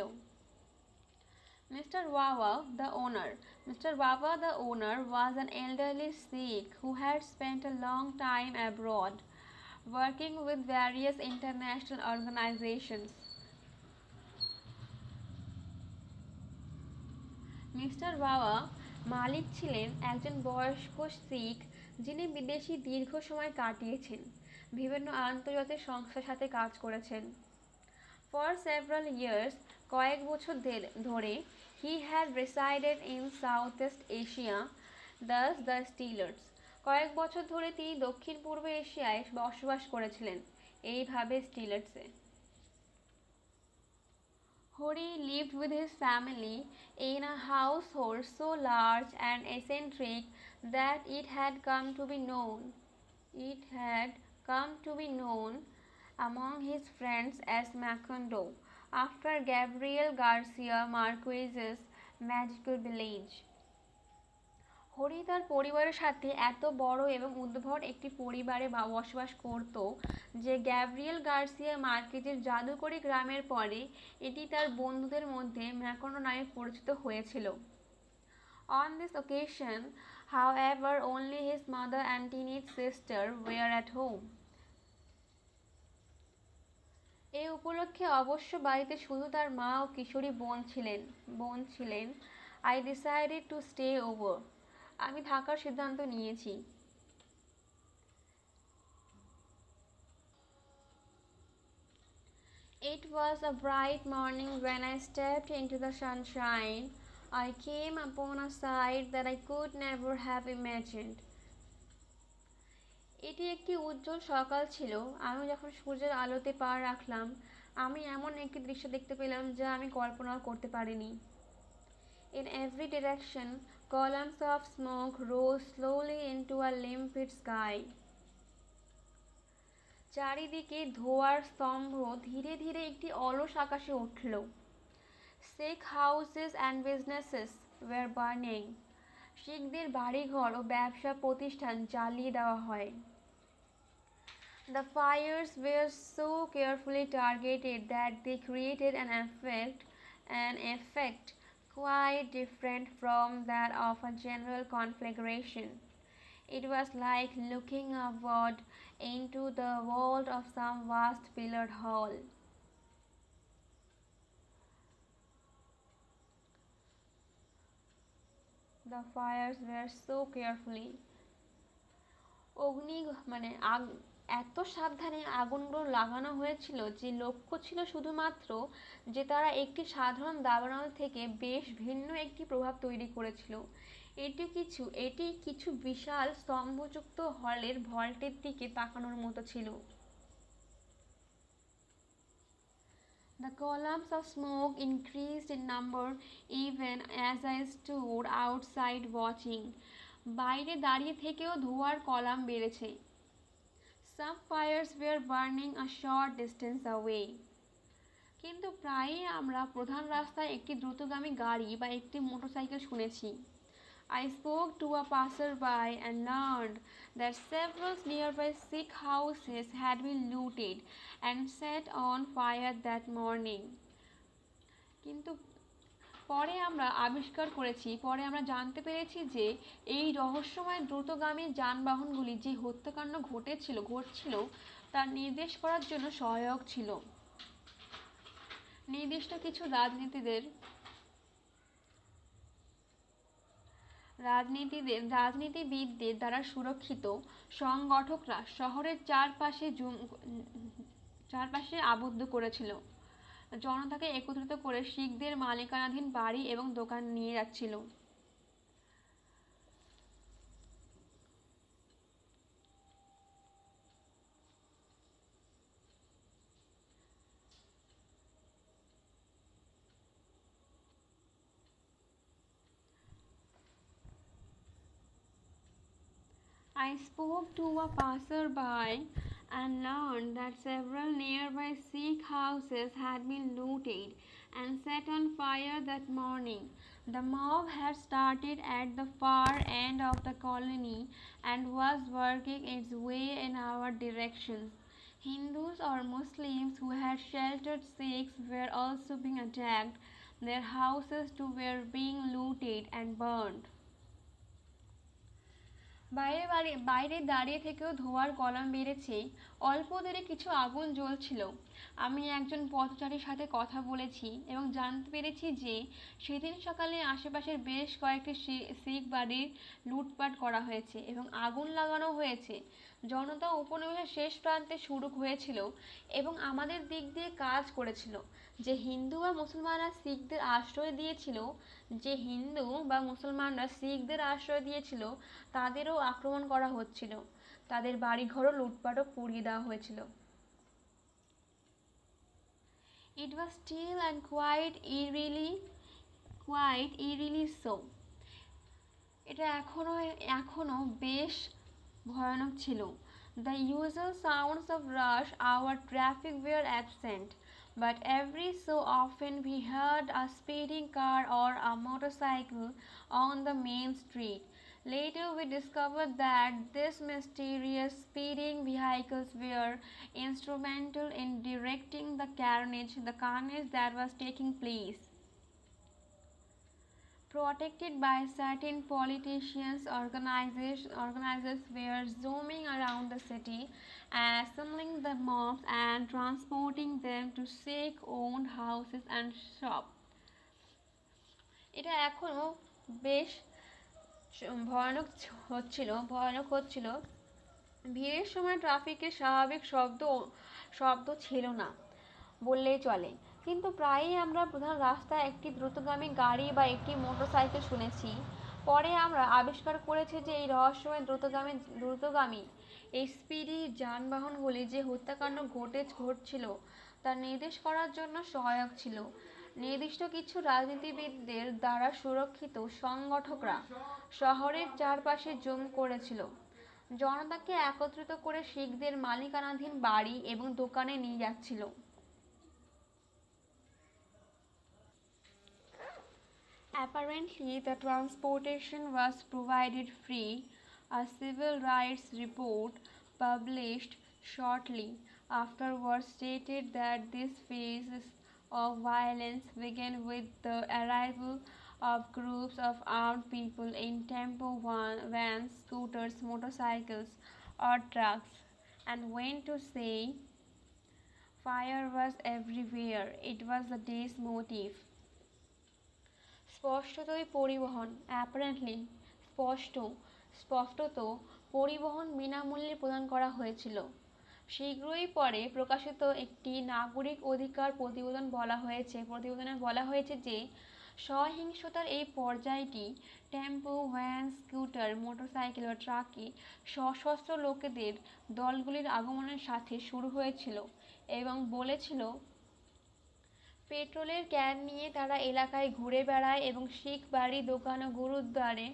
Mr. Wawa, the owner, was an elderly Sikh who had spent a long time abroad, working with various international organizations. Mister বাবা মালিক ছিলেন একজন বয়স্ক শিখ যিনি বিদেশে দীর্ঘ সময় কাটিয়েছেন, বিভিন্ন আন্তর্জাতিক সংস্থার সাথে কাজ করেছেন। For several years, কয়েক বছর ধরে, he had resided in Southeast Asia, thus the Steelers. কয়েক বছর ধরে তিনি দক্ষিণ পূর্ব এশিয়ায় বসবাস করেছিলেন, এইভাবে স্টিলার্সে। Hori lived with his family in a household so large and eccentric that it had come to be known among his friends as Macondo, after Gabriel Garcia Marquez's magical village. Hari তার পরিবারের সাথে এত বড় এবং উদ্ভট একটি পরিবারে বসবাস করত যে গ্যাব্রিয়েল গার্সিয়া মার্কেজের জাদুকরী গ্রামের পরে এটি তার বন্ধুদের মধ্যে ম্যাকোনো নামে পরিচিত হয়েছিল। On this occasion, however, only his mother and teenage sister were at home. এই উপলক্ষে অবশ্য বাড়িতে শুধু তার মা ও কিশোরী বোন ছিলেন। I decided to stay over. আমি থাকার সিদ্ধান্ত নিয়েছি। It was a bright morning when I stepped into the sunshine. I came upon a sight that I could never have imagined. এটি একটি উজ্জ্বল সকাল ছিল। আমি যখন সূর্যের আলোতে পা রাখলাম, আমি এমন একটি দৃশ্য দেখতে পেলাম যা আমি কল্পনাও করতে পারিনি। In every direction, columns of smoke rose slowly into a limpid sky. চারিদিকে ধোঁয়ার স্তম্ভ ধীরে ধীরে একটি অলস আকাশে উঠল। Sikh houses and businesses were burning. শিখদের বাড়িঘর ও ব্যবসা প্রতিষ্ঠান জ্বালিয়ে দেওয়া হয়। The fires were so carefully targeted that they created an effect quite different from that of a general conflagration. It was like looking upward into the vault of some vast pillared hall. The fires were so carefully. এত সাবধানে আগুনগুলো লাগানো হয়েছিল যে লক্ষ্য ছিল শুধুমাত্র যে তারা একটি সাধারণ দাবানল থেকে বেশ ভিন্ন একটি প্রভাব তৈরি করেছিল। এটি কিছু বিশাল স্তম্ভযুক্ত হলের ভল্টের দিকে তাকানোর মতো ছিল। The columns of smoke increased in number even as I stood outside watching. বাইরে দাঁড়িয়ে থেকেও ধোঁয়ার কলাম বেড়েছে। Some fires were burning a short distance away. কিন্তু প্রায়ই আমরা প্রধান রাস্তায় একটি দ্রুতগামী গাড়ি বা একটি মোটরসাইকেল শুনেছি। I spoke to a passerby and learned that several nearby Sikh houses had been looted and set on fire that morning. কিন্তু পরে আমরা জানতে পেরেছি যে এই রহস্যময় দ্রুতগামী যানবাহনগুলি যে হত্যাকাণ্ড ঘটছিল তা নির্দেশ করার জন্য সহায়ক ছিল। নির্দিষ্ট কিছু রাজনীতিবিদদের দ্বারা সুরক্ষিত সংগঠকরা শহরের চারপাশে আবদ্ধ করেছিল, জনতাকে একত্রিত করে শিখদের মালিকানাধীন বাড়ি এবং দোকান নিয়ে যাচ্ছিল। I spoke to a passerby and learned that several nearby Sikh houses had been looted and set on fire that morning. The mob had started at the far end of the colony and was working its way in our direction. Hindus or Muslims who had sheltered Sikhs were also being attacked. Their houses too were being looted and burned. বাইরে দাঁড়িয়ে থেকেও ধোঁয়ার column বেড়েছে। অল্প দূরে কিছু আগুন জ্বলছিল। আমি একজন পথচারীর সাথে কথা বলেছি এবং জানতে পেরেছি যে সেদিন সকালে আশেপাশের বেশ কয়েকটি শিখ বাড়ির লুটপাট করা হয়েছে এবং আগুন লাগানো হয়েছে। জনতা উপনিবেশের শেষ প্রান্তে শুরু হয়েছিল এবং আমাদের দিক দিয়ে কাজ করেছিল। যে হিন্দু বা মুসলমানরা শিখদের আশ্রয় দিয়েছিল তাদেরও আক্রমণ করা হচ্ছিল। তাদের বাড়িঘরও লুটপাট ও পুড়িয়ে দেওয়া হয়েছিল। It was still and quite eerily so. এটা এখনো বেশ ভয়ানক ছিল। The usual sounds of rush hour traffic were absent, but every so often we heard a speeding car or a motorcycle on the main street. Later we discovered that these mysterious speeding vehicles were instrumental in directing the carnage that was taking place. Protected by certain politicians, organizers were zooming around the city, assembling the mobs and transporting them to Sikh-owned houses and shops. এটা এখনো বেশ ভয়ানক হচ্ছিল। ভিড়ের সময় ট্রাফিকের স্বাভাবিক শব্দ ছিল না বললেই চলে, কিন্তু প্রায়ই আমরা প্রধান রাস্তায় একটি দ্রুতগামী গাড়ি বা একটি মোটরসাইকেল শুনেছি। পরে আমরা আবিষ্কার করেছি যে এই রহস্যময় দ্রুতগামী এই স্পিডি যানবাহনগুলি যে হত্যাকাণ্ড ঘটছিল তা নির্দেশ করার জন্য সহায়ক ছিল। নির্দিষ্ট কিছু রাজনীতিবিদদের দ্বারা সুরক্ষিত সংগঠকরা শহরের চারপাশে জুম করেছিল, জনতাকে একত্রিত করে শিখদের মালিকানাধীন বাড়ি এবং দোকানে নিয়ে যাচ্ছিল। Apparently, the transportation was provided free. A civil rights report published shortly afterwards stated that this phase of violence began with the arrival of groups of armed people in tempo vans, scooters, motorcycles, or trucks, and went to say fire was everywhere. It was the day's motive. স্পষ্টত পরিবহন বিনামূল্যে প্রদান করা হয়েছিল। শীঘ্রই পরে প্রকাশিত একটি নাগরিক অধিকার প্রতিবেদনে বলা হয়েছে যে সহিংসতার এই পর্যায়টি টেম্পো, ভ্যান, স্কুটার, মোটরসাইকেল ও ট্রাকে সশস্ত্র লোকেদের দলগুলির আগমনের সাথে শুরু হয়েছিল এবং বলেছিল পেট্রোলের ক্যান নিয়ে তারা এলাকায় ঘুরে বেড়ায় এবং শিখ বাড়ি, দোকান ও গুরুদ্বারে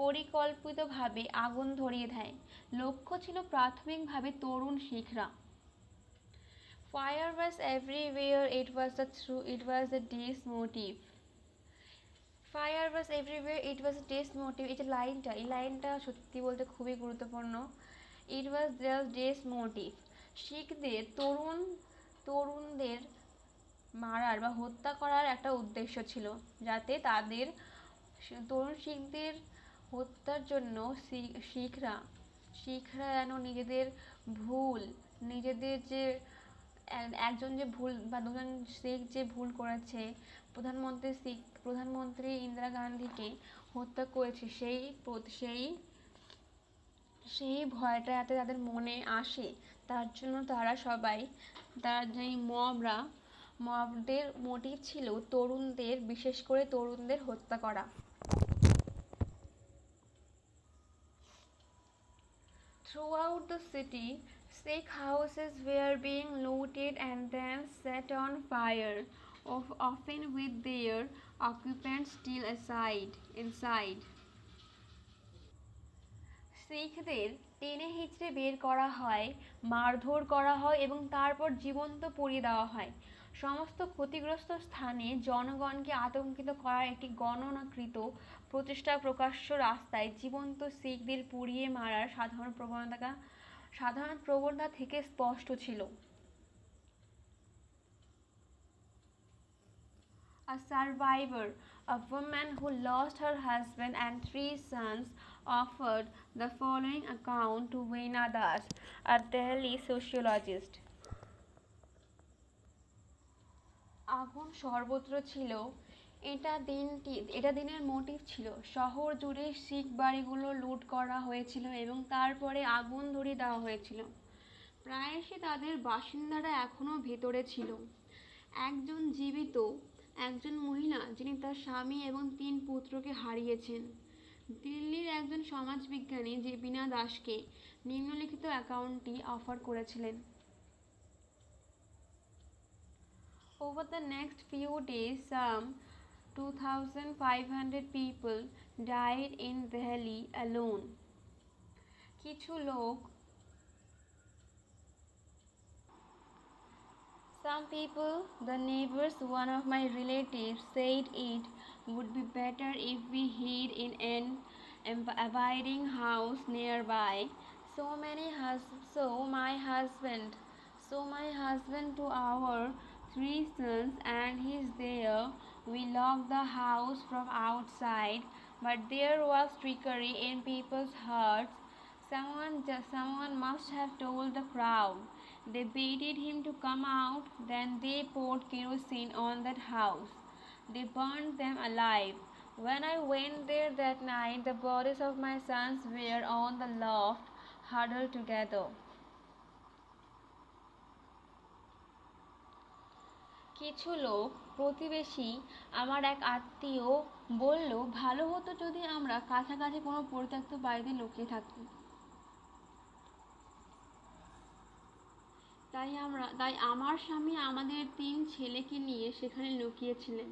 পরিকল্পিতভাবে আগুন ধরিয়ে দেয়। লক্ষ্য ছিল প্রাথমিকভাবে তরুণ শিখরা। Fire was everywhere, it was the day's motive. Fire was everywhere, it was the day's motive. এই লাইনটা সত্যি বলতে খুবই গুরুত্বপূর্ণ। It was the day's motive. শিখদের তরুণদের মারার বা হত্যা করার একটা উদ্দেশ্য ছিল, যাতে তাদের তরুণ শিখদের হত্যার জন্য শিখরা শিখরা যেন নিজেদের ভুল, নিজেদের যে একজন যে ভুল বা দুজন শিখ যে ভুল করেছে, প্রধানমন্ত্রী ইন্দিরা গান্ধীকে হত্যা করেছে, সেই সেই ভয়টা যাতে তাদের মনে আসে, তার জন্য তারা সবাই, তার যেই মবদের মোটিভ ছিল তরুণদের, বিশেষ করে তরুণদের হত্যা করা। Throughout the city, Sikh houses were being looted and then set on fire, often with their occupants still inside. শিখদের টেনে হিচড়ে বের করা হয়, মারধর করা হয় এবং তারপর জীবন্ত পুড়িয়ে দেওয়া হয়। সমস্ত ক্ষতিগ্রস্ত স্থানে জনগণকে আতঙ্কিত করার একটি গণনাকৃত প্রচেষ্টা প্রকাশ্য রাস্তায় জীবন্ত শিখদের পুড়িয়ে মারার সাধারণ প্রবণতা থেকে স্পষ্ট ছিল। A survivor, a woman who lost her husband and three sons, offered the following account to Veena Das, a Delhi sociologist. আগুন সর্বত্র ছিল। এটা দিনের মোটিভ ছিল। শহর জুড়ে শিখ বাড়িগুলো লুট করা হয়েছিল এবং তারপরে আগুন ধরিয়ে দেওয়া হয়েছিল। প্রায়শই তাদের বাসিন্দারা এখনও ভেতরে ছিল। একজন জীবিত, একজন মহিলা যিনি তার স্বামী এবং 3 পুত্রকে হারিয়েছেন, দিল্লির একজন সমাজবিজ্ঞানী যে বীণা দাসকে নিম্নলিখিত অ্যাকাউন্টটি অফার করেছিলেন। Over the next few days, some 2,500 people died in Delhi alone. কিছু লোক Some people, the neighbors, one of my relatives, said it would be better if we hid in an abiding house nearby. So so my husband, my husband to our 3 sons and his there. We locked the house from outside, but there was trickery in people's hearts. Someone must have told the crowd. They baited him to come out, then they poured kerosene on that house. They burned them alive. When I went there that night, the bodies of my sons were on the loft, huddled together. কিছু লোক, প্রতিবেশী, আমার এক আত্মীয় বলল, ভালো হতো যদি আমরা কাছাকাছি কোনো পরিত্যক্ত বাড়িতে লুকিয়ে থাকি। তাই আমার স্বামী আমাদের 3 ছেলেকে নিয়ে সেখানে লুকিয়েছিলেন।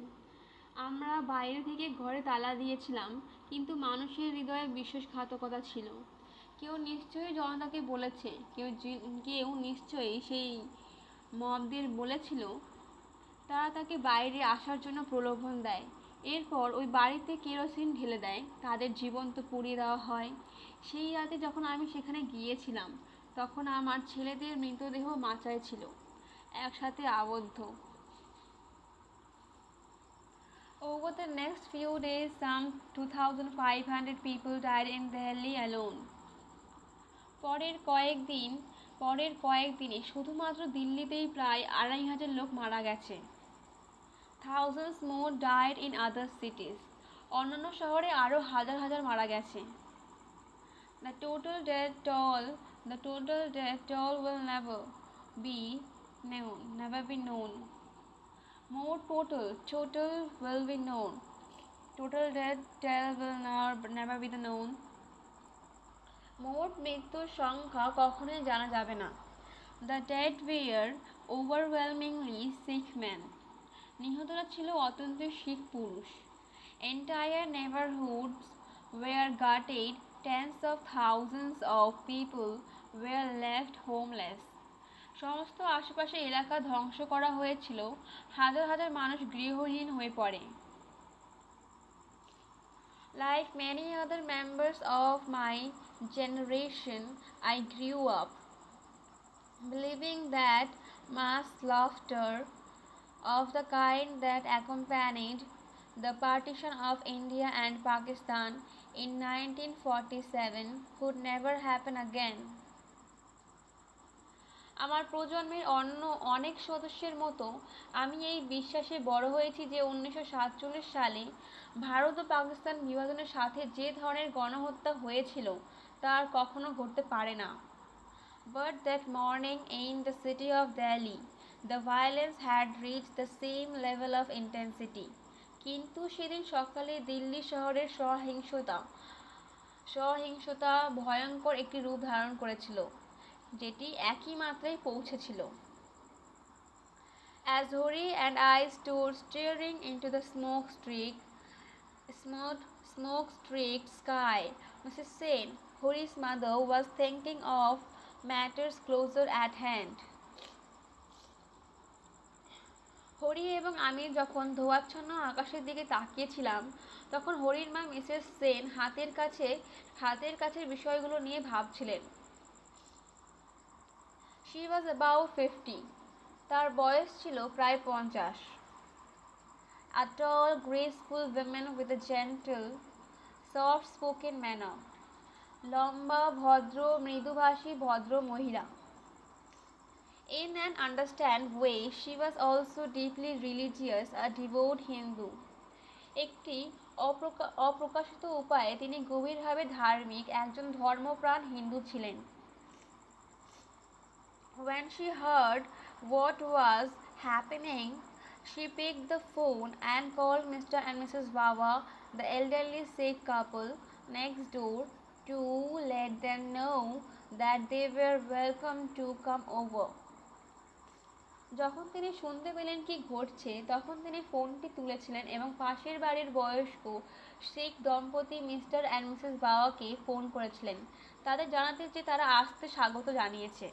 আমরা বাইরে থেকে ঘরে তালা দিয়েছিলাম, কিন্তু মানুষের হৃদয়ে বিশ্বাসঘাতকতা ছিল। কেউ নিশ্চয়ই জনতাকে বলেছে, কেউ নিশ্চয়ই সেই মবদের বলেছিল, তারা তাকে বাইরে আসার জন্য প্রলোভন দেয়। এরপর ওই বাড়িতে কেরোসিন ঢেলে দেয়, তাদের জীবন্ত পুড়িয়ে দেওয়া হয়। সেই রাতে যখন আমি সেখানে গিয়েছিলাম, তখন আমার ছেলেদের মৃতদেহ মাচায় ছিল, একসাথে আবদ্ধ। Over the next few days, some 2,500 people died in Delhi alone. পরের কয়েকদিনে শুধুমাত্র দিল্লিতেই প্রায় 2,500 লোক মারা গেছে। Thousands more died in other cities. অন্যান্য শহরে আরও হাজার হাজার মারা গেছে। The total death toll will never be known. More total will be known. Total death toll will never be known. মোট মৃত্যুর সংখ্যা কখনোই জানা যাবে না। The dead were overwhelmingly Sikh men. নিহতরা ছিল অত্যন্ত শিখ পুরুষ। Entire neighborhoods were gutted. Tens of thousands of people were left homeless. সমস্ত আশেপাশের এলাকা ধ্বংস করা হয়েছিল, হাজার হাজার মানুষ গৃহহীন হয়ে পড়ে। Like many other members of my generation, I grew up believing that mass slaughter of the kind that accompanied the partition of India and Pakistan in 1947 could never happen again. আমার প্রজন্মের অন্য অনেক সদস্যের মতো আমি এই বিশ্বাসে বড় হয়েছি যে 1947 সালে ভারত ও পাকিস্তান বিভাজনের সাথে যে ধরনের গণহত্যা হয়েছিল তা আর কখনো ঘটতে পারে না। But that morning in the city of Delhi, the violence had reached the same level of intensity. কিন্তু সেদিন সকালে দিল্লি শহরের সহিংসতা ভয়ঙ্কর একটি রূপ ধারণ করেছিল, যেটি একই মাত্রায় পৌঁছেছিল। As Hori and I stood staring into the smoke-streaked sky, Mrs. Sen, Hori's mother, was thinking of matters closer at hand. Hari এবং আমি যখন ধোঁয়াচ্ছন্ন আকাশের দিকে তাকিয়েছিলাম, তখন হরির মা মিসেস সেন হাতের কাছের বিষয়গুলো নিয়ে ভাবছিলেন। She was about 50. তার বয়স ছিল প্রায় 50। A tall, graceful woman with a gentle, soft-spoken manner. লম্বা, ভদ্র, মৃদুভাষী ভদ্র মহিলা। In an understand way, she was also deeply religious, a devout Hindu. একটি অপ্রকাশিত উপায়ে তিনি গভীরভাবে ধার্মিক একজন ধর্মপ্রাণ হিন্দু ছিলেন। When she heard what was happening, she picked the phone and called Mr. and Mrs. Wawa, the elderly Sikh couple next door, to let them know that they were welcome to come over. যখন তিনি শুনতে পেলেন কি ঘটছে, তখন তিনি ফোনটি তুলেছিলেন এবং পাশের বাড়ির বয়স্ক শিখ দম্পতি মিস্টার অ্যান্ড মিসেস বাওয়াকে ফোন করেছিলেন, তাদের জানাতে যে তারা আসতে স্বাগত জানিয়েছে।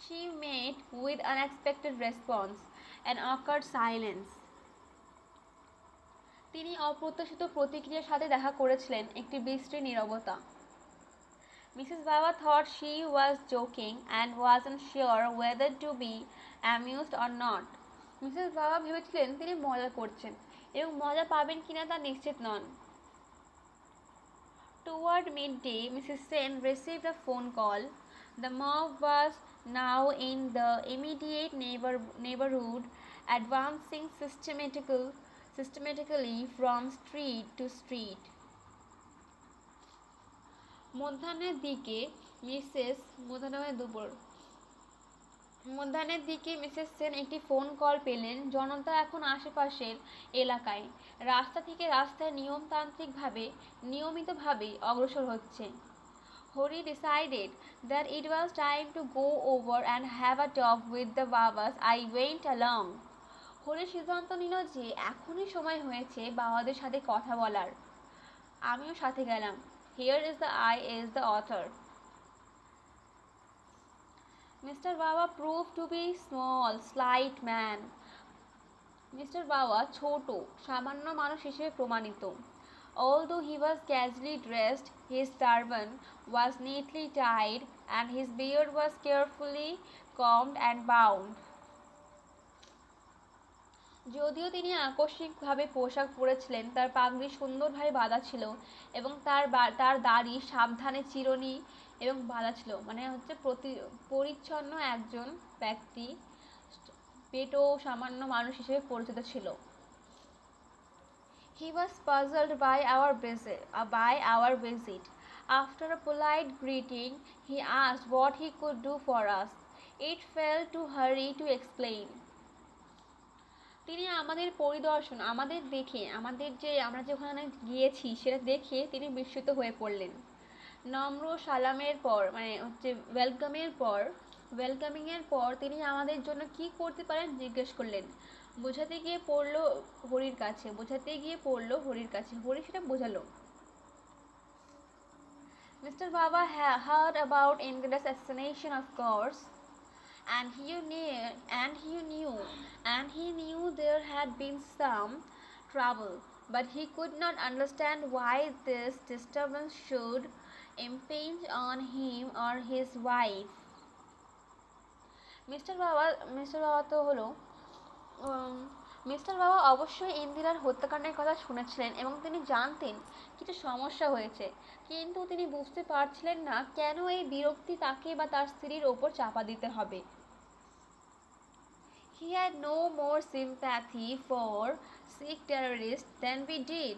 She met with unexpected response, an awkward silence. তিনি অপ্রত্যাশিত প্রতিক্রিয়ার সাথে দেখা করেছিলেন, একটি বিশ্রী নীরবতা। Mrs. Bawa thought she was joking and wasn't sure whether to be amused or not. Mrs. Bawa ভেবেছিলেন তিনি মজা করছেন এবং মজা পাবেন কিনা তা নিশ্চিত নন। Toward midday, Mrs. Sen received a phone call. The mob was now in the immediate neighborhood, advancing systematically from street to street. মধ্যাহ্নের দিকে মিসেস সেন একটি ফোন কল পেলেন। জনতা এখন আশেপাশের এলাকায় রাস্তা থেকে রাস্তায় নিয়মিতভাবে অগ্রসর হচ্ছে। Hori decided that it was time to go over and have a talk with the Babas. I went along. Hari সিদ্ধান্ত নিল যে এখনই সময় হয়েছে বাবাদের সাথে কথা বলার। আমিও সাথে গেলাম। Here is the author. Mr. Bawa proved to be small, slight man. Mr. Bawa ছোট, সামান্য মানুষ হিসেবে প্রমাণিত। Although he was casually dressed, his turban was neatly tied and his beard was carefully combed and bound. যদিও তিনি আকস্মিকভাবে পোশাক পরেছিলেন, তার পাগড়ি সুন্দরভাবে বাঁধা ছিল এবং তার দাড়ি সাবধানে চিরুনি এবং বাঁধা ছিল, মানে হচ্ছে পরিচ্ছন্ন একজন ব্যক্তি, পেটো সামান্য মানুষ হিসেবে পরিচিত ছিল। He was puzzled by our visit. After a polite greeting, he asked what he could do for us. It fell to Hari to explain. তিনি আমাদের পরিদর্শন আমরা যে ওখানে গিয়েছি সেটা দেখে তিনি বিস্মিত হয়ে পড়লেন। নম্র সালামের পর ওয়েলকামিংয়ের পর তিনি আমাদের জন্য কি করতে পারেন জিজ্ঞেস করলেন। বোঝাতে গিয়ে পড়লো হরির কাছে। হরি সেটা বোঝালো। Mr. Baba heard about India's assassination, of course, and he knew there had been some trouble, but he could not understand why this disturbance should impinge on him or his wife. Mister বাবা তো হলো উম, mister বাবা অবশ্যই ইন্দিরার হত্যাকাণ্ডের কথা শুনেছিলেন এবং তিনি জানতেন কিছু সমস্যা হয়েছে, কিন্তু তিনি বুঝতে পারছিলেন না কেন এই বিরক্তি তাকে বা তার স্ত্রীর ওপর চাপা দিতে হবে। He had no more sympathy for Sikh terrorists than we did.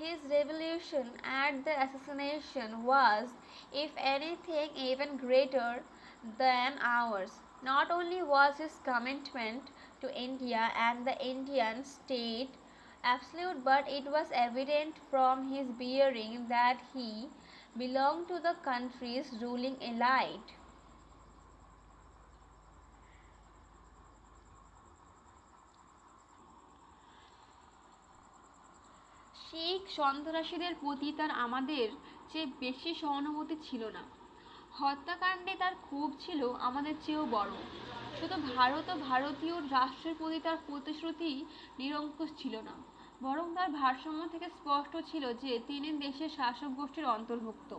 His revolution at the assassination was, if anything, even greater than ours. Not only was his commitment to India and the Indian state absolute, but it was evident from his bearing that he belonged to the country's ruling elite. শিখ সন্ত্রাসীদের প্রতি তার আমাদের চেয়ে বেশি সহানুভূতি ছিল না। হত্যাকাণ্ডে তার ক্ষোভ ছিল আমাদের চেয়েও বড়। শুধু ভারত ও ভারতীয় রাষ্ট্রের প্রতি তার প্রতিশ্রুতি নিরঙ্কুশ ছিল না, বরং তার ভারসাম্য থেকে স্পষ্ট ছিল যে তিনি দেশের শাসক গোষ্ঠীর অন্তর্ভুক্ত।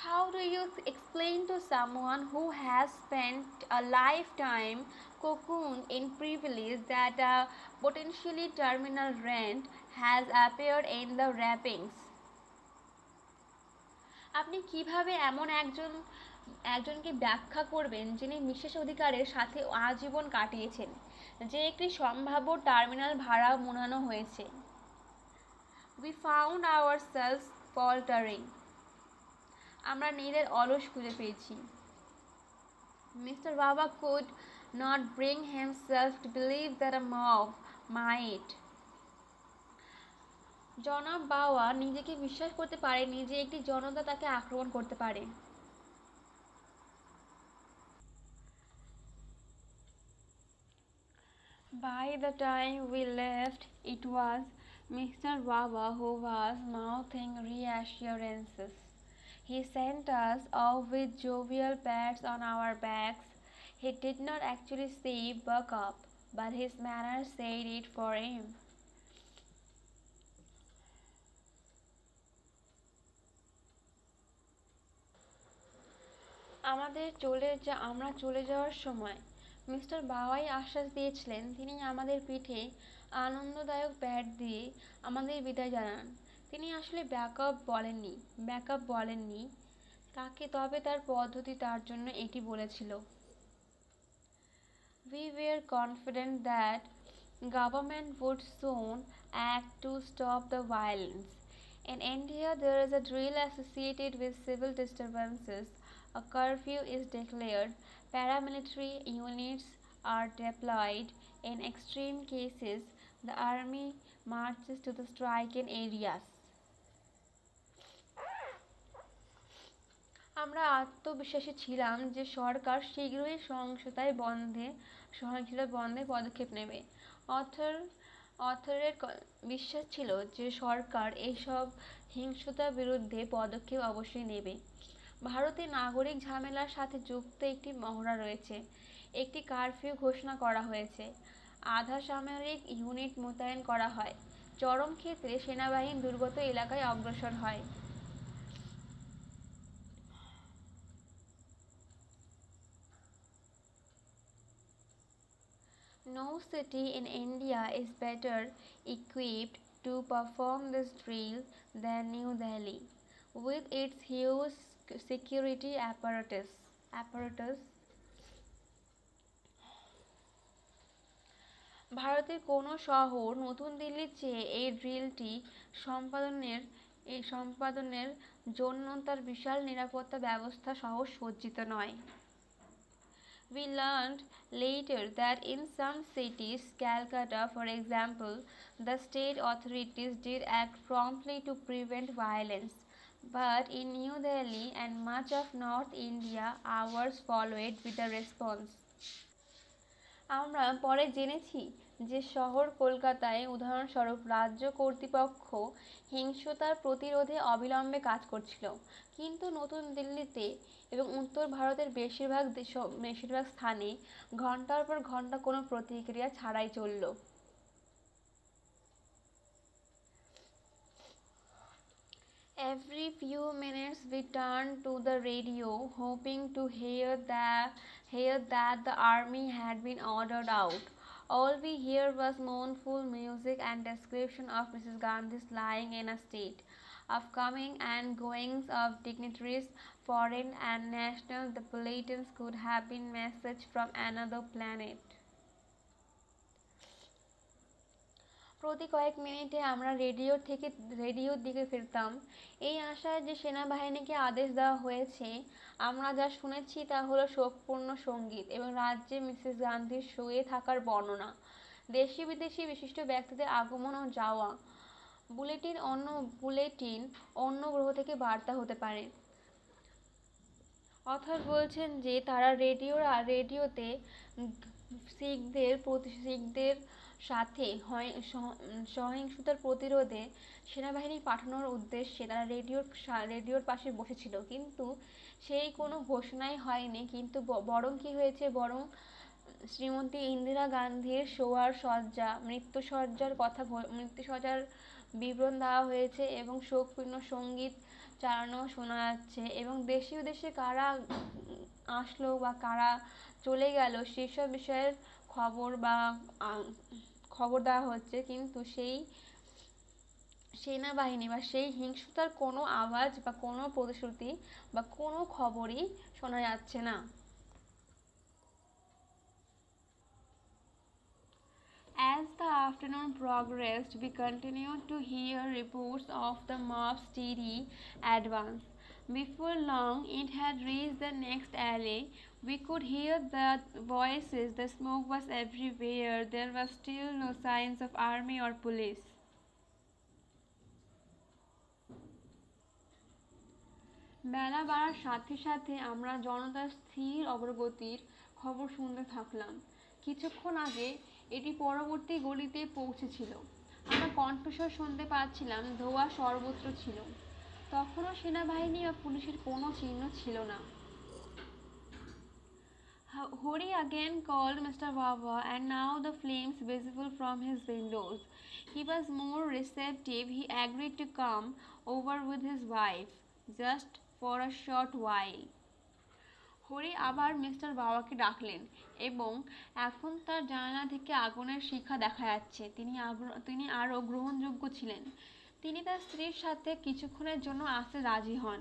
How do you explain to someone who has spent a lifetime cocooned in privilege that a potentially terminal rent has appeared in the wrappings? আপনি কিভাবে এমন একজনকে ব্যাখ্যা করবেন যিনি বিশেষ অধিকারের সাথে আজীবন কাটিয়েছেন, যে একটি সম্ভাব্য টার্মিনাল ভাড়া মোড়ানো হয়েছে? We found ourselves faltering. আমরা নীড়ের অলস খুঁজে পেয়েছি। Mr. Baba could not bring himself to believe that a mob might. জনাব বাওয়া নিজেকে বিশ্বাস করতে পারেনি যে একটি জনতা তাকে আক্রমণ করতে পারে। By the time we left, it was Mr. Baba who was mouthing reassurances. He sent us off with jovial pats on our backs. He did not actually say buck up, but his manner said it for him. আমরা চলে যাওয়ার সময় mister বাওয়াই আশ্বাস দিয়েছিলেন তিনি আমাদের পিঠে আনন্দদায়ক প্যাট দিয়ে আমাদের বিদায় জানান। তিনি আসলে ব্যাকআপ বলেননি তাকে, তবে তার পদ্ধতি তার জন্য এটি বলেছিল। We were confident that government would soon act to stop the violence. In India, there is a drill associated with civil disturbances. A curfew is declared. Paramilitary units are deployed. In extreme cases, the army marches to the stricken areas. আমরা আত্মবিশ্বাসী ছিলাম যে সরকার শীঘ্রই সহিংসতা বন্ধে পদক্ষেপ নেবে। অথরের বিশ্বাস ছিল যে সরকার এইসব হিংসতার বিরুদ্ধে পদক্ষেপ অবশ্যই নেবে। ভারতে নাগরিক ঝামেলার সাথে যুক্ত একটি মহড়া রয়েছে। একটি কারফিউ ঘোষণা করা হয়েছে। আধা সামরিক ইউনিট মোতায়েন করা হয়। চরম ক্ষেত্রে সেনাবাহিনী দুর্গত এলাকায় অগ্রসর হয়। No city in India is better equipped to perform this drill than New Delhi, with its huge security apparatus. ভারতের কোনো শহর নতুন দিল্লির চেয়ে এই ড্রিলটি সম্পাদনের জন্য তার বিশাল নিরাপত্তা ব্যবস্থা সহ সজ্জিত নয়। We learned later that in some cities, Calcutta for example, the state authorities did act promptly to prevent violence. But in New Delhi and much of North India, hours followed with a response. আমরা পরে জেনেছি যে শহর কলকাতায় উদাহরণস্বরূপ রাজ্য কর্তৃপক্ষ হিংসতার প্রতিরোধে অবিলম্বে কাজ করছিল, কিন্তু নতুন দিল্লিতে এবং উত্তর ভারতের বেশিরভাগ স্থানে ঘন্টার পর ঘন্টা কোনো প্রতিক্রিয়া ছাড়াই চলল। Every few minutes we turned to the radio, hoping to hear that the army had been ordered out. All we heard was mournful music and description of Mrs. Gandhi's lying in a state of coming and goings of dignitaries, foreign and national. The bulletins could have been message from another planet. প্রতি কয়েক মিনিটে আমরা রেডিওর দিকে ফিরতাম, এই আশায় যে সেনাবাহিনীকে আদেশ দেওয়া হয়েছে। আমরা যা শুনেছি তা হলো শোকপূর্ণ সঙ্গীত এবং রাজ্যে মিসেস গান্ধীর শুয়ে থাকার বর্ণনা, দেশি বিদেশি বিশিষ্ট ব্যক্তিদের আগমন ও যাওয়া। বুলেটিন অন্য গ্রহ থেকে বার্তা হতে পারে। অথর বলছেন যে তারা রেডিওতে শিখদের সাথে সহিংসতার প্রতিরোধে সেনাবাহিনী পাঠানোর উদ্দেশ্যে তারা রেডিওর পাশে বসেছিল, কিন্তু সেই কোনো ঘোষণাই হয়নি। কিন্তু বরং কি হয়েছে, বরং শ্রীমতী ইন্দিরা গান্ধীর শোয়ার সজ্জা, মৃত্যুসজ্জার বিবরণ দেওয়া হয়েছে এবং শোকপূর্ণ সঙ্গীত চালানো শোনা যাচ্ছে এবং দেশে বিদেশে কারা আসলো বা কারা চলে গেল সেসব বিষয়ের খবর দেওয়া হচ্ছে, কিন্তু সেই সেনাবাহিনী বা সেই হিংস্রতার কোনো আওয়াজ বা কোনো প্রতিশ্রুতি বা কোনো খবরই শোনা যাচ্ছে না। As the afternoon progressed, we continued to hear reports of the mob's steady advance. Before long, it had reached the next alley. We could hear the voices, the smoke was everywhere. There was still no signs of army or police. বেলা বাড়ার সাথে সাথে আমরা জনতার স্থির অগ্রগতির খবর শুনতে থাকলাম। কিছুক্ষণ আগে এটি পরবর্তী গলিতে পৌঁছেছিল। আমরা কণ্ঠস্বর শুনতে পাচ্ছিলাম, ধোঁয়া সর্বত্র ছিল। তখনও সেনাবাহিনী বা পুলিশের কোনো চিহ্ন ছিল না। Hori again called Mr. Baba, and now the flames visible from his windows. He was more receptive. He agreed to come over with his wife, just for a short while. Hari আবার মিস্টার বাবাকে ডাকলেন এবং এখন তার জানালা থেকে আগুনের শিখা দেখা যাচ্ছে। তিনি আরও গ্রহণযোগ্য ছিলেন। তিনি তার স্ত্রীর সাথে কিছুক্ষণের জন্য আসতে রাজি হন।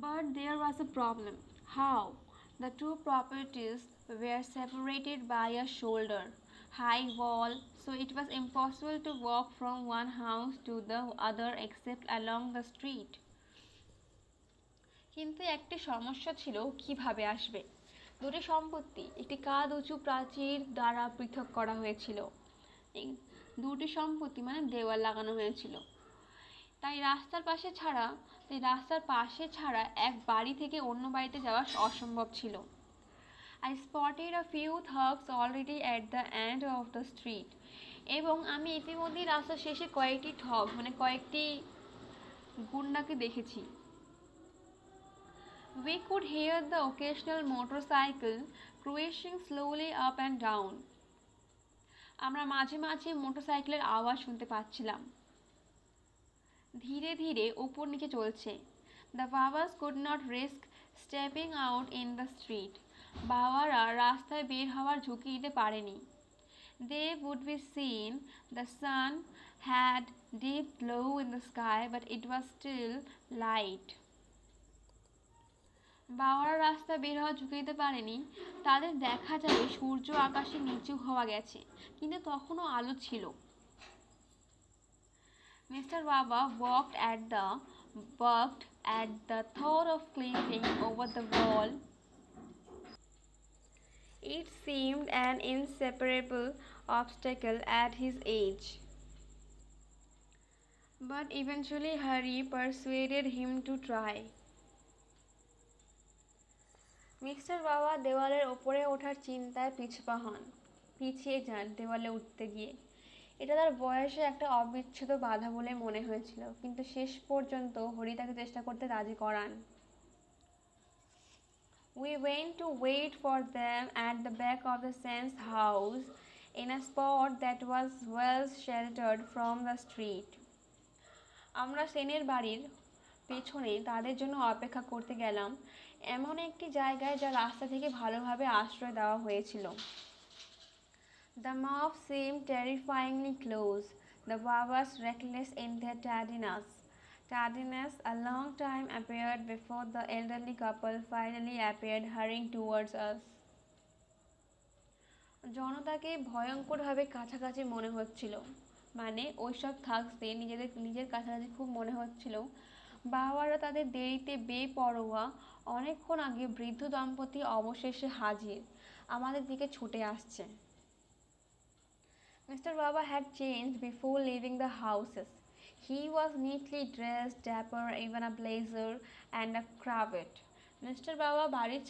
But there was a problem. How? The two properties were separated by a shoulder-high wall, so it was impossible to walk from one house to the other except along the street. কিন্তু একটি সমস্যা ছিল, কিভাবে আসবে। দুটি সম্পত্তি একটি কাঁধ উঁচু প্রাচীর দ্বারা পৃথক করা হয়েছিল। দুটি সম্পত্তি মানে দেওয়াল লাগানো হয়েছিল, তাই রাস্তার পাশে ছাড়া এক বাড়ি থেকে অন্য বাড়িতে যাওয়া অসম্ভব ছিল। I spotted a few thugs already at the end of the street. এবং আমি ইতিমধ্যেই রাস্তার শেষে কয়েকটি গুন্ডাকে দেখেছি। We could hear the occasional motorcycle cruising slowly up and down. আমরা মাঝে মাঝে মোটরসাইকেলের আওয়াজ শুনতে পাচ্ছিলাম, ধীরে ধীরে উপর নিচে চলছে। The Babas could not risk stepping out in the street. বাবারা রাস্তায় বের হওয়ার ঝুঁকি নিতে পারেনি। They would be seen. The sun had dipped low in the sky, but it was still light. বাবারা রাস্তায় বের হওয়ার ঝুঁকি নিতে পারেনি। তাদের দেখা যাবে সূর্য আকাশে নিচু হওয়া গেছে, কিন্তু তখনও আলো ছিল। Mr. Baba balked at the thought of climbing over the wall. It seemed an inseparable obstacle at his age. But eventually Hari persuaded him to try. Mister বাবা দেওয়ালের ওপরে ওঠার চিন্তায় পিছিয়ে যান দেওয়ালে উঠতে গিয়ে। এটা তার বয়সে একটা অবিচ্ছেদ্য বাধা বলে মনে হয়েছিল, কিন্তু শেষ পর্যন্ত হরি তাকে চেষ্টা করতে রাজি করান। We went to wait for them at the back of the Sen's house. in a spot that was well sheltered from the street. আমরা সেনের বাড়ির পেছনে তাদের জন্য অপেক্ষা করতে গেলাম এমন একটি জায়গায় যা রাস্তা থেকে ভালোভাবে আশ্রয় দেওয়া হয়েছিল। The mob seemed terrifyingly close, the Babas reckless in their tardiness. A long time appeared before the elderly couple finally appeared hurrying towards us. জনতাকে ভয়ঙ্করভাবে কাছাকাছি মনে হচ্ছিল, মানে ওইসব থাকতে নিজের কাছাকাছি খুব মনে হচ্ছিল। বাবারা তাদের দেরিতে বেপরোয়া অনেকক্ষণ আগে বৃদ্ধ দম্পতি অবশেষে হাজির, আমাদের দিকে ছুটে আসছে। Mr. Baba had changed before leaving the houses. He was neatly dressed, dapper, even a blazer and a cravat. Mister বাবা বাড়ির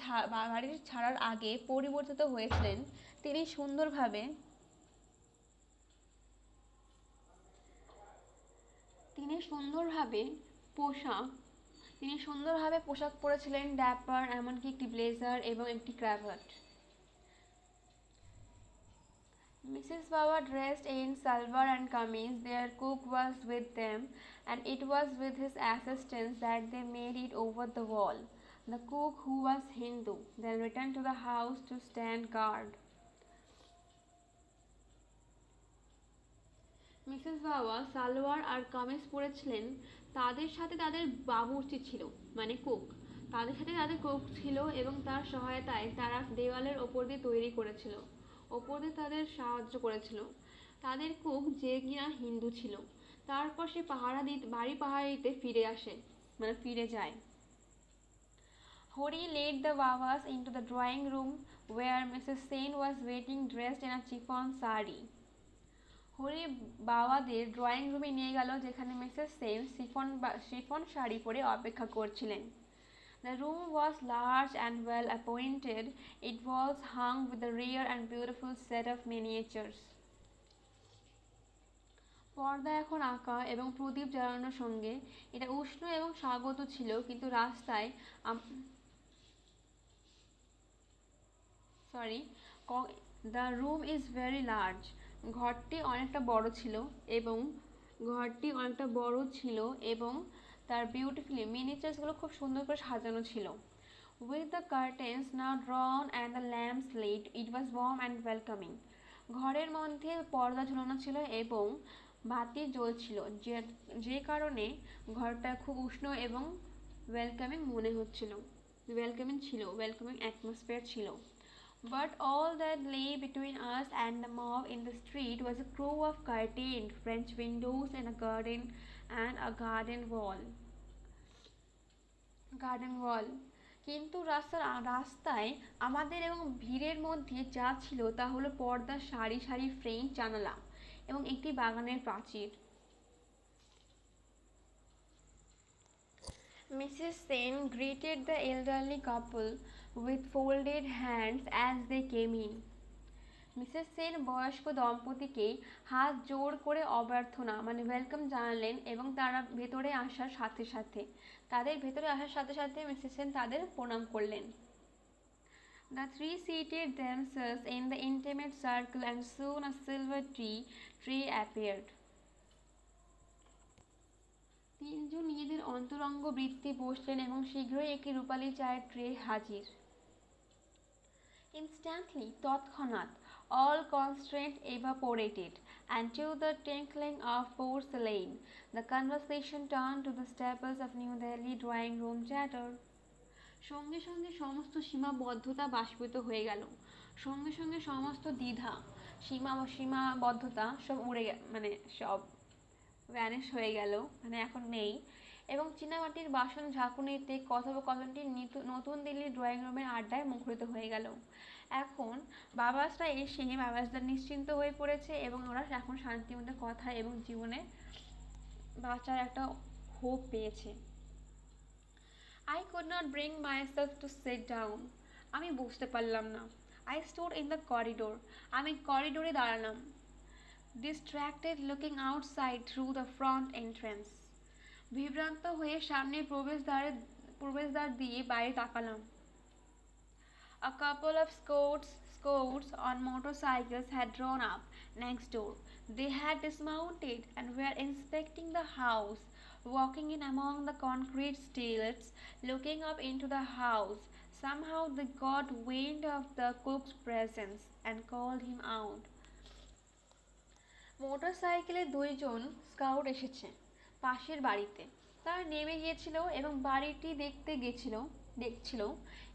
ছাড়ার আগে পরিবর্তিত হয়েছিলেন। তিনি সুন্দরভাবে পোশাক পরেছিলেন, ড্যাপার, এমনকি একটি ব্লেজার এবং একটি ক্রাভাট। Mrs. Baba dressed in salwar and kameez. Their cook was with them, and it was with his assistance that they made it over the wall. The cook, who was Hindu, then returned to the house to stand guard. Mrs বাবা সালোয়ার আর কামিজ পরেছিলেন। তাদের সাথে তাদের বাবুর্চি ছিল, মানে cook. তাদের cook ছিল এবং তার সহায়তায় তারা দেওয়ালের ওপর দিয়ে তাদের সাহায্য করেছিল। তাদের কুক, যে কিনা হিন্দু ছিল, তারপর সে বাড়ি পাহারা দিতে ফিরে যায়। Hori led the Babas into the drawing room where Mrs. Sen was waiting dressed in a chiffon sari. Hari বাবাদের ড্রয়িং রুমে নিয়ে গেল, যেখানে মিসেস সেন শিফন শাড়ি পরে অপেক্ষা করছিলেন। The room was large and well appointed. It was hung with a rare and beautiful set of miniatures. পর্দা এখন আঁকা এবং প্রদীপ জ্বালানোর সঙ্গে এটা উষ্ণ এবং স্বাগত ছিল, কিন্তু রাস্তায় The room is very large. ঘরটি অনেকটা বড় ছিল এবং তার বিউটিফুলি মিনিচার্সগুলো খুব সুন্দর করে সাজানো ছিল। With the curtains now drawn and the lamps lit, it was warm and welcoming. ঘরের মধ্যে পর্দা ঝুলানো ছিল এবং বাতি জ্বলছিল, যে কারণে ঘরটা খুব উষ্ণ এবং ওয়েলকামিং অ্যাটমসফিয়ার ছিল। But all that lay between us and the mob in the street was a row of curtained French windows and a garden wall. কিন্তু রাস্তায় আমাদের এবং ভিড়ের মধ্যে যা ছিল তা হলো পর্দার সারি সারি ফ্রেঞ্চ জানালা এবং একটি বাগানের প্রাচীর। Mrs. Sen greeted the elderly couple with folded hands as they came in. Mrs Sen বয়স্ক দম্পতিকে হাত জোড় করে অভ্যর্থনা ওয়েলকাম জানালেন এবং ভেতরে আসার সাথে সাথে মিসেস সেন তাদের প্রণাম করলেন। The three seated themselves in the intimate circle and soon a silver tray appeared. তিনজন নিজেদের অন্তরঙ্গ বৃত্তে বসলেন এবং শীঘ্রই একটি রূপালী চায়ের ট্রে হাজির। Instantly, তৎক্ষণাৎ, all constraint evaporated, and to the tinkling of porcelain, the conversation turned to the staples of New Delhi drawing room chatter. সঙ্গে সঙ্গে সমস্ত সীমাবদ্ধতা বাষ্পীত হয়ে গেল। সঙ্গে সঙ্গে সমস্ত দ্বিধা, সীমাবদ্ধতা সব সব ভ্যানিশ হয়ে গেল, এখন নেই। এবং চীনামাটির বাসন ঝাঁকুনিতে কথোপকথনটি নতুন দিল্লির ড্রয়িং রুমের আড্ডায় মুখরিত হয়ে গেল। এখন বাবাসরা নিশ্চিন্ত হয়ে পড়েছে এবং ওরা এখন শান্তির মধ্যে কথা এবং জীবনে বাঁচার একটা হোপ পেয়েছে। I could not bring myself to sit down. আমি বসতে পারলাম না। I stood in the corridor. আমি করিডোরে দাঁড়ালাম। Distracted, looking outside through the front entrance. বিভ্রান্ত হয়ে সামনের প্রবেশদ্বার দিয়ে বাইরে তাকালাম। A couple of scouts on motorcycles had drawn up next door. They had dismounted and were inspecting the house, walking in among the concrete stilts, looking up into the house. Somehow they got wind of the cook's presence and called him out. মোটরসাইকেলে দুইজন scout এসেছে পাশের বাড়িতে। তারা নেমে গিয়েছিল এবং বাড়িটি দেখছিল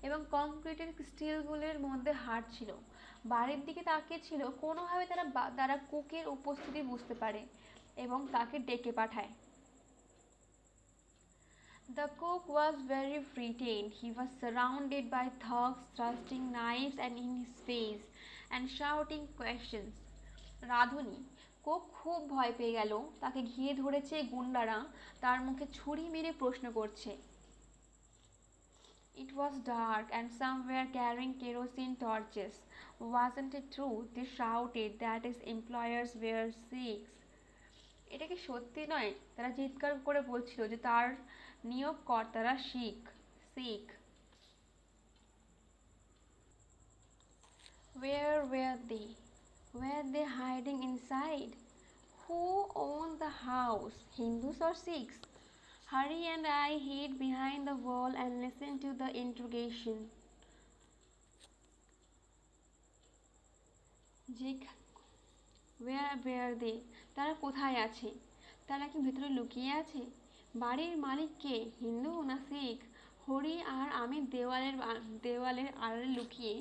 এবং কংক্রিটের স্টিলগুলোর মধ্যে হাঁটছিল। বাড়ির দিকে তাকিয়েছিল। কোনোভাবে তারা কুকের উপস্থিতি বুঝতে পারে এবং তাকে ডেকে পাঠায়। The cook was very frightened. He was surrounded by thugs thrusting knives in his face and shouting questions. রাঁধুনি কোক খুব ভয় পেয়ে গেল। তাকে ঘিরে ধরেছে গুন্ডারা, তার মুখে ছুরি মেরে প্রশ্ন করছে। It was dark and some were carrying kerosene torches. Wasn't it true? They shouted that his employers were Sikhs. এটা কি সত্যি নয়? তারা চিৎকার করে বলছিল যে তার নিয়োগকর্তারা শিখ। Where were they? Were they hiding inside? Who owned the house, Hindus or Sikhs? Hari and I hid behind the wall and listened to the interrogation. Where were they? তারা কোথায় আছে? তারা কি ভেতরে লুকিয়ে আছে? বাড়ির মালিক কে, হিন্দু না শিখ? হরি আর আমি দেওয়ালের আড়ালে লুকিয়ে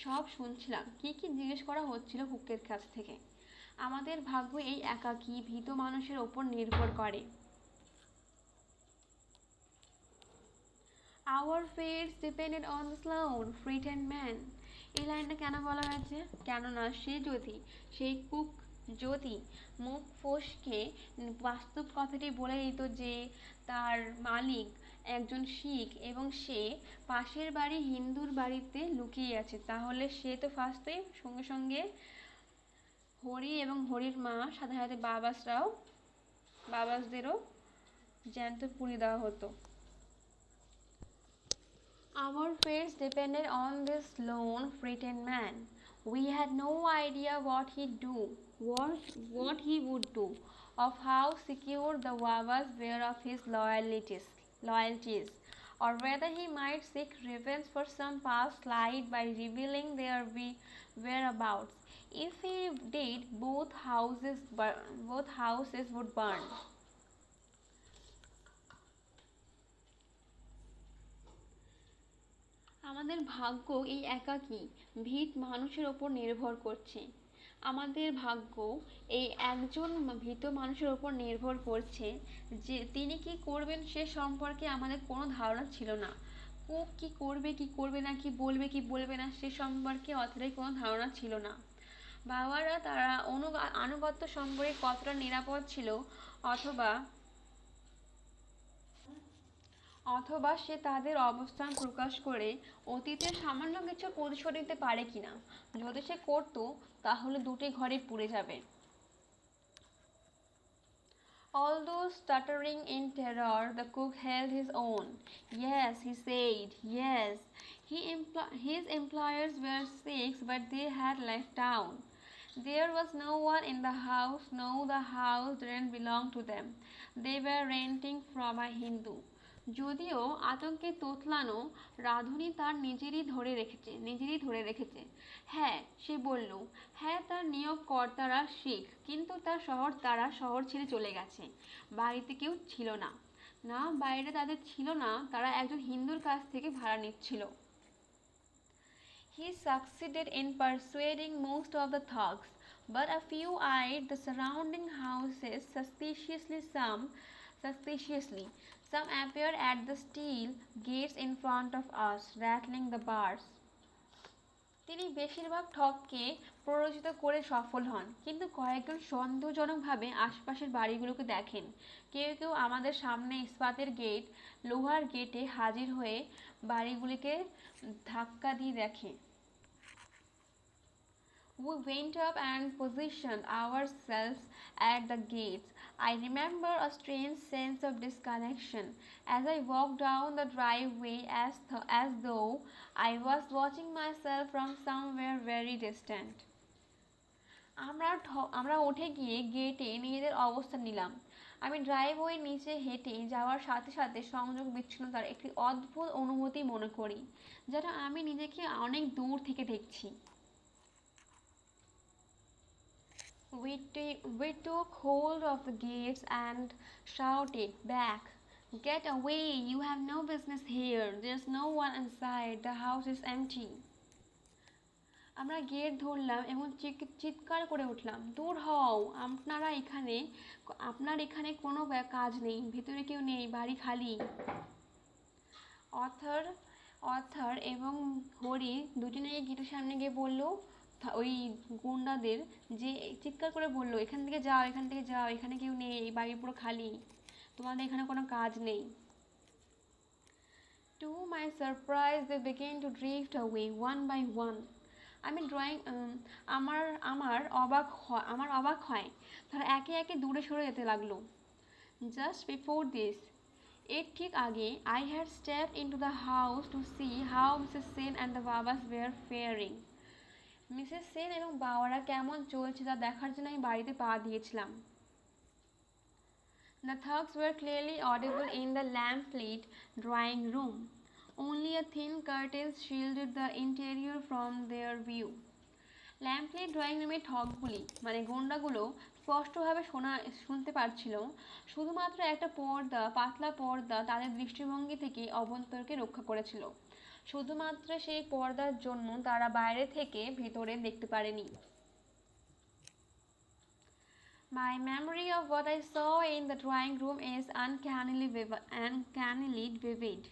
সব শুনছিলাম। কি জিজ্ঞেস করা হচ্ছিল কুকের কাছ থেকে। আমাদের ভাগ্য এই একাকী ভীত মানুষের ওপর নির্ভর করে। Our fates depended on this lone, frightened man. এই লাইনটা কেন বলা হয়েছে? কেননা সেই কুক যদি মুখ ফসকে বাস্তব কথাটি বলে দিত যে তার মালিক একজন শিখ এবং সে পাশের বাড়ি হিন্দুর বাড়িতে লুকিয়ে আছে, তাহলে সে তো ফার্স্টেই সঙ্গে সঙ্গে হরি এবং হরির মা সাথে সাথে বাবাসদেরও জ্যান্ত পুড়িয়ে দেওয়া হতো। Our fates depended on this lone, frightened man. We had no idea what he would do, of how secure the Wavas were of his loyalties, or whether he might seek revenge for some past slight by revealing their whereabouts. If he did, both houses would burn. আমাদের ভাগ্য এই একাকী ভীত মানুষের ওপর নির্ভর করছে। আমাদের ভাগ্য এই একজন ভীত মানুষের ওপর নির্ভর করছে যে তিনি কি করবেন সে সম্পর্কে আমাদের কোনো ধারণা ছিল না। কুক কি করবে না, কি বলবে না সে সম্পর্কে অতটাই কোনো ধারণা ছিল না। বাবারা তারা আনুগত্য সম্পর্কে কতটা নিরাপদ ছিল অথবা সে তাদের অবস্থান প্রকাশ করে অতীতের সামান্য কিছু প্রতিশোধ নিতে পারে কিনা। যদি সে করতো তাহলে দুটি ঘরই পুড়ে যাবে। Although stuttering in terror, the cook held his own. Yes, he said, yes. His employers were Sikhs, but they had left town. There was no one in the house. No, the house didn't belong to them. They were renting from a Hindu. যদিও আতঙ্কে তোতলানো রাঁধুনি তার নিজেরই ধরে রেখেছে। হ্যাঁ, সে বলল, হ্যাঁ তার নিয়োগকর্তারা শিখ, কিন্তু তারা শহর ছেড়ে চলে গেছে। বাড়িতে কেউ ছিল না। বাইরে তাদের ছিল না, তারা একজন হিন্দুর কাছ থেকে ভাড়া নিচ্ছিল। He succeeded in persuading most of the thugs, but a few eyed the surrounding houses suspiciously. Some appeared at the steel gates in front of us, rattling the bars. তিনি বেশিরভাগ ঠগকে প্ররোচিত করে সফল হন, কিন্তু কয়েকজন সন্দেহজনকভাবে আশপাশের বাড়িগুলোকে দেখেন। কেউ আমাদের সামনে ইস্পাতের লোহার গেটে হাজির হয়ে বাড়িগুলিকে ধাক্কা দিয়ে দেখে। We went up and positioned ourselves at the gates. I remember a strange sense of disconnection as I walked down the driveway as though I was watching myself from somewhere very distant. আমরা উঠে গিয়ে গেটে নিজেদের অবস্থান নিলাম। আমি driveway নিচে হেঁটে যাওয়ার সাথে সাথে সংযোগ বিচ্ছিন্নতার একটি অদ্ভুত অনুভূতি মনে করি, যেটা আমি নিজেকে অনেক দূর থেকে দেখছি। We took hold of the gates and shouted back, "Get away! You have no business here. There's no one inside. The house is empty." আমরা গেট ধরলাম এবং চিৎকার করে উঠলাম, দূর হও, আপনার এখানে কোনো কাজ নেই, ভেতরে কেউ নেই, বাড়ি খালি। অথর অথর এবং হরি দুজনে গেটের সামনে গিয়ে বলল, ওই গুন্ডাদের, যে চিৎকার করে বলল, এখান থেকে যাও, এখান থেকে যাও, এখানে কেউ নেই, এই বাড়ি পুরো খালি, তোমাদের এখানে কোনো কাজ নেই। To my surprise, they began to drift away one by one. আমি আমার অবাক হয় তারা একে একে দূরে সরে যেতে লাগলো। Just before this, এর ঠিক আগে, I had stepped into the house to see how Mrs. Sen and the Babas were faring. Mrs Sen এবং বাবারা কেমন চলছে তা দেখার জন্য আমি বাড়িতে পা দিয়েছিলাম। The thugs were clearly audible in the lamp-lit drawing room. Only a thin curtain shielded the interior from their view. Lamplit drawing রুমের ঠকগুলি মানে গুন্ডাগুলো স্পষ্টভাবে শুনতে পারছিল। শুধুমাত্র একটা পাতলা পর্দা তাদের দৃষ্টিভঙ্গি থেকে অভ্যন্তরকে রক্ষা করেছিল। শুধুমাত্র সেই পর্দার জন্য তারা বাইরে থেকে ভেতরে দেখতে পারেনি। My memory of what I saw in the drawing room is uncannily vivid.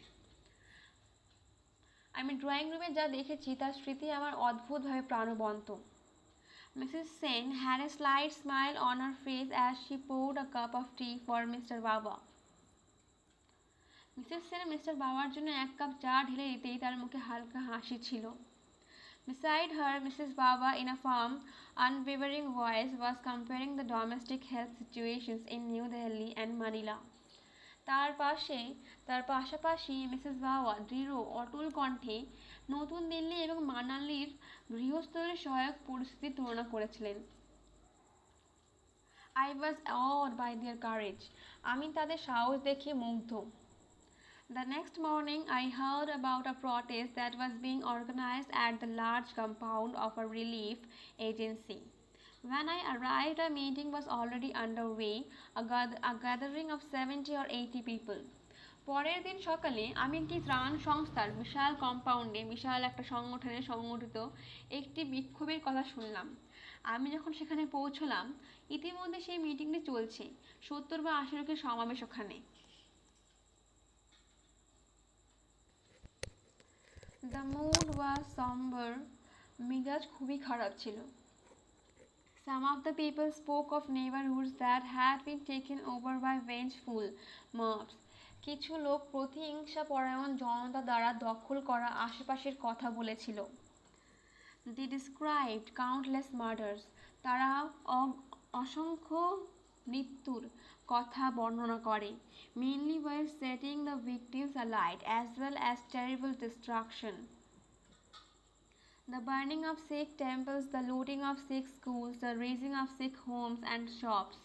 আমি ড্রয়িং রুমে যা দেখেছি তার স্মৃতি আমার অদ্ভুতভাবে প্রাণবন্ত। Mrs. Sen had a slight smile on her face as she poured a cup of tea for Mr. Baba. Mrs Sen mister বাবার জন্য এক কাপ চা ঢেলে দিতেই তার মুখে হালকা হাসি ছিল। Beside her, Mrs. Baba, in a firm, unwavering voice, was comparing the domestic health situations in New Delhi and Manila. তার পাশাপাশি মিসেস বাবা দৃঢ় অটল কণ্ঠে নতুন দিল্লি এবং মানালির গৃহস্থলের সহায়ক পরিস্থিতির তুলনা করেছিলেন। I was awed by their courage. আমি তাদের সাহস দেখে মুগ্ধ। The next morning, I heard about a protest that was being organized at the large compound of a relief agency. When I arrived, a meeting was already underway, a gathering of 70 or 80 people. পরের দিন সকালে আমি একটি ত্রাণ সংস্থার বিশাল কম্পাউন্ডে বিশাল একটা সংগঠনে সংগঠিত একটি বিক্ষোভের কথা শুনলাম। আমি যখন সেখানে পৌঁছলাম, ইতিমধ্যে সেই মিটিংটি চলছে, 70 বা 80 লোকের সমাবেশ ওখানে। The mood was somber. মিজাজ খুবই খারাপ ছিল। Some of the people spoke of neighborhoods that had been taken over by vengeful mobs. কিছু লোক প্রতিহিংসা পরায়ণ জনতা দ্বারা দখল করা আশেপাশের কথা বলেছিল। They described countless murders. তারা অসংখ্য মৃত্যুর কথা বর্ণনা করে। Mainly by setting the victims alight as well as terrible destruction. The burning of Sikh temples, the looting of Sikh schools, the razing of Sikh homes and shops.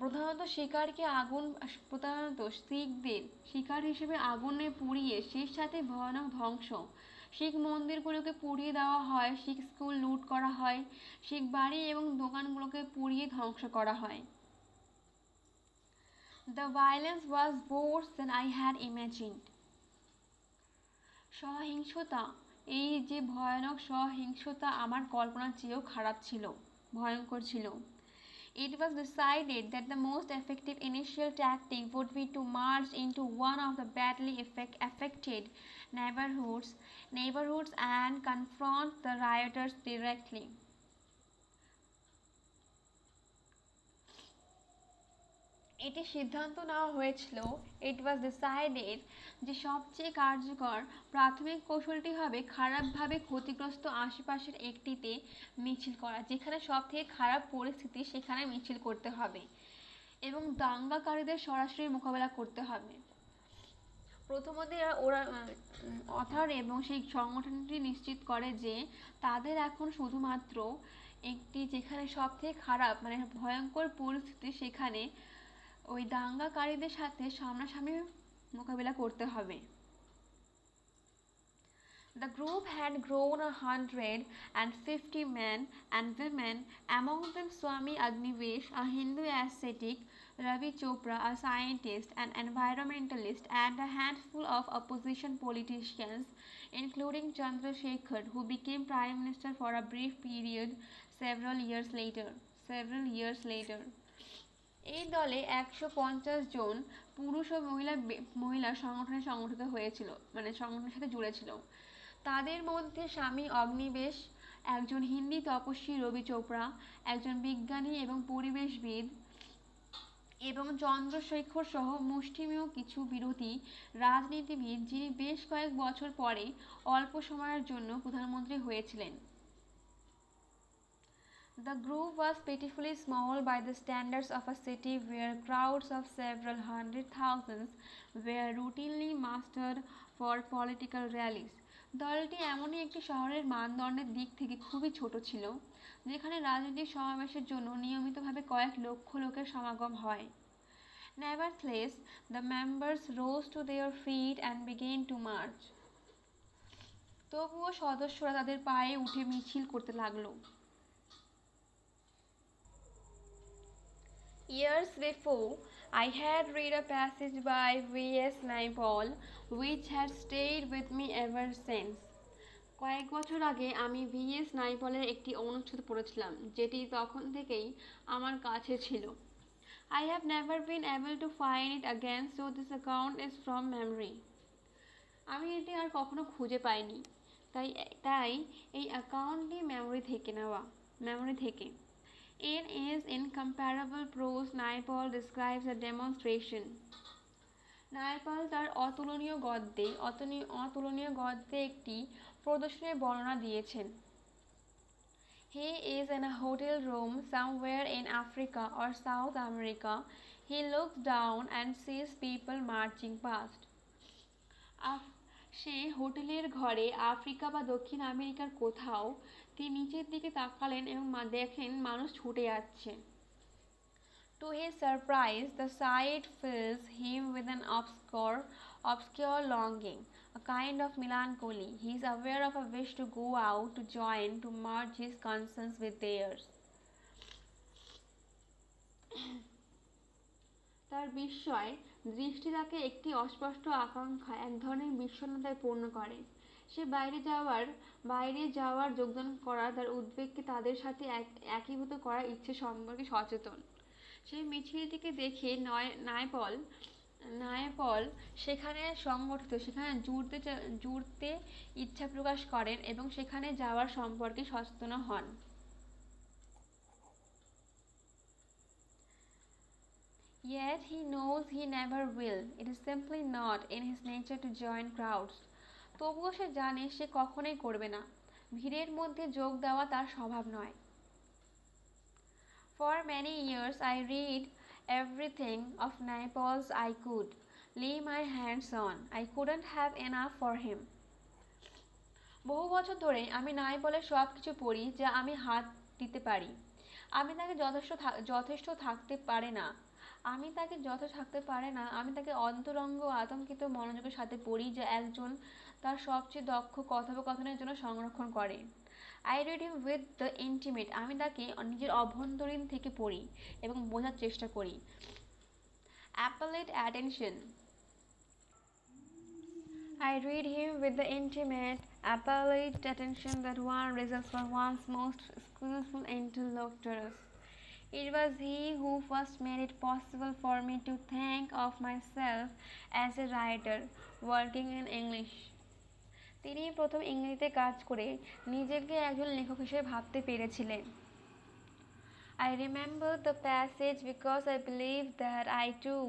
প্রধানত শিখদের শিকার হিসেবে আগুনে পুড়িয়ে সেই সাথে ভয়ানক ধ্বংস। শিখ মন্দিরগুলোকে পুড়িয়ে দেওয়া হয়, শিখ স্কুল লুট করা হয়, শিখ বাড়ি এবং দোকানগুলোকে পুড়িয়ে ধ্বংস করা হয়। The violence was worse than I had imagined. সহিংসতা, এই যে ভয়ানক সহিংসতা আমার কল্পনার চেয়েও খারাপ ছিল, ভয়ঙ্কর ছিল। It was decided that the most effective initial tactic would be to march into one of the badly affected neighborhoods and confront the rioters directly. এটি সিদ্ধান্ত নেওয়া হয়েছিল, ইট ওয়াজ ডিসাইডেড, যে সবচেয়ে কার্যকর প্রাথমিক কৌশলটি হবে খারাপভাবে ক্ষতিগ্রস্ত আশেপাশের একটিতে মিছিল করা, যেখানে সব থেকে খারাপ পরিস্থিতি সেখানে মিছিল করতে হবে এবং দাঙ্গাকারীদের সরাসরি মোকাবেলা করতে হবে। প্রথমত ওরা অথার এবং সেই সংগঠনটি নিশ্চিত করে যে তাদের এখন শুধুমাত্র একটি, যেখানে সব থেকে খারাপ মানে ভয়ঙ্কর পরিস্থিতি সেখানে ওই দাঙ্গাকারীদের সাথে সামনাসামনি মোকাবিলা করতে হবে। The group had grown 150 men and women, among them Swami Agnivesh, a Hindu ascetic, Ravi Chopra, a scientist and environmentalist, and a handful of opposition politicians, including Chandrasekhar, who became Prime Minister for a brief period several years later. এই দলে 150 জন পুরুষ ও মহিলা সংগঠিত হয়েছিল, মানে সংগঠনের সাথে জুড়েছিল। তাদের মধ্যে স্বামী অগ্নিবেশ, একজন হিন্দি তপস্বী রবি চোপড়া, একজন বিজ্ঞানী এবং পরিবেশবিদ, এবং চন্দ্রশেখর সহ মুষ্টিমেয় কিছু বিরোধী রাজনীতিবিদ, যিনি বেশ কয়েক বছর পরে অল্প সময়ের জন্য প্রধানমন্ত্রী হয়েছিলেন। The group was pitifully small by the standards of a city where crowds of several hundred thousands were routinely mustered for political rallies. দলটি এমনই একটি শহরের মানদণ্ডের দিক থেকে খুবই ছোট ছিল, যেখানে রাজনৈতিক সমাবেশের জন্য নিয়মিতভাবে কয়েক লক্ষ লোকের সমাগম হয়। Nevertheless, the members rose to their feet and began to march. তবুও সদস্যরা তাদের পায়ে উঠে মিছিল করতে লাগলো। Years before, I had read a passage by V.S. Naipaul, which had stayed with me ever since. কয়েক বছর আগে আমি V.S. নাইপলের একটি অনুচ্ছেদ পড়েছিলাম, যেটি তখন থেকেই আমার কাছে ছিল। I have never been able to find it again, so this account is from memory. আমি এটি আর কখনো খুঁজে পাইনি, তাই এই অ্যাকাউন্টটি মেমোরি থেকে। In his incomparable prose, Naipaul describes a demonstration. Naipaul তার অতুলনীয় গদ্যে একটি প্রদর্শনীর বর্ণনা দিয়েছেন। He is in a hotel room somewhere in Africa or South America. He looks down and sees people marching past. সে হোটেলের ঘরে আফ্রিকা বা দক্ষিণ আমেরিকার কোথাও। তিনি নিচের দিকে তাকালেন এবং দেখেন মানুষ ছুটে যাচ্ছে। To his surprise, the sight fills him with an obscure longing, a kind of melancholy. He is aware of a wish to go out, to join, to merge his concerns with theirs. তার বিস্ময় দৃষ্টি তাকে একটি অস্পষ্ট আকাঙ্ক্ষা, এক ধরনের বিষণ্ণতায় পূর্ণ করে। সে বাইরে যাওয়ার যোগদান করার তার উদ্বেগকে তাদের সাথে একীভূত করার ইচ্ছে সম্পর্কে সচেতন। সেই মিছিলটিকে দেখে নায়পল সেখানে জুড়তে ইচ্ছা প্রকাশ করেন এবং সেখানে যাওয়ার সম্পর্কে সচেতন হন। Yet he knows he never will. It is simply not in his nature to join crowds. তবুও সে জানে সে কখনোই করবে না। ভিড়ের মধ্যে যোগ দেওয়া তার স্বভাব নয়। For many years I read everything of Naipaul's I could lay my hands on. I couldn't have enough for him. বহু বছর ধরে আমি নাইপলের সব কিছু পড়ি যা আমি হাত দিতে পারি। আমি তাকে যথেষ্ট থাকতে পারে না। আমি তাকে অন্তরঙ্গ আতঙ্কিত মনোযোগের সাথে পড়ি, যা একজন তার সবচেয়ে দক্ষ কথোপকথনের জন্য সংরক্ষণ করে। I read him with the intimate. আমি তাকে নিজের অভ্যন্তরীণ থেকে পড়ি এবং বোঝার চেষ্টা করি। Appellate attention. I read him with the intimate, appellate attention that one reserves for one's most skillful interlocutors. It was he who first made it possible for me to think of myself as a writer working in English. তিনি প্রথম ইংরেজিতে কাজ করে নিজেকে একজন লেখক হিসেবে ভাবতে পেরেছিলেন। I remember the passage because I believed that I too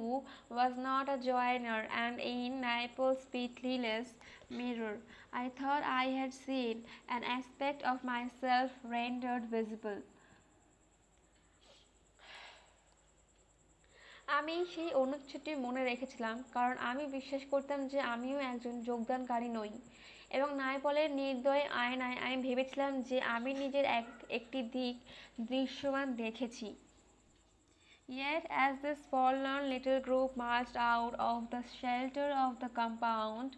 was not a joiner, and in Naples' pitiless mirror, I thought I had seen an aspect of myself rendered visible. আমি সেই অনুচ্ছেদটি মনে রেখেছিলাম কারণ আমি বিশ্বাস করতাম যে আমিও একজন যোগদানকারী নই এবং নাইপলের নির্দয় আয়নায় আমি ভেবেছিলাম যে আমি নিজের একটি দিক দৃশ্যমান দেখেছি। Yet, as this forlorn little group marched out of the shelter of the compound,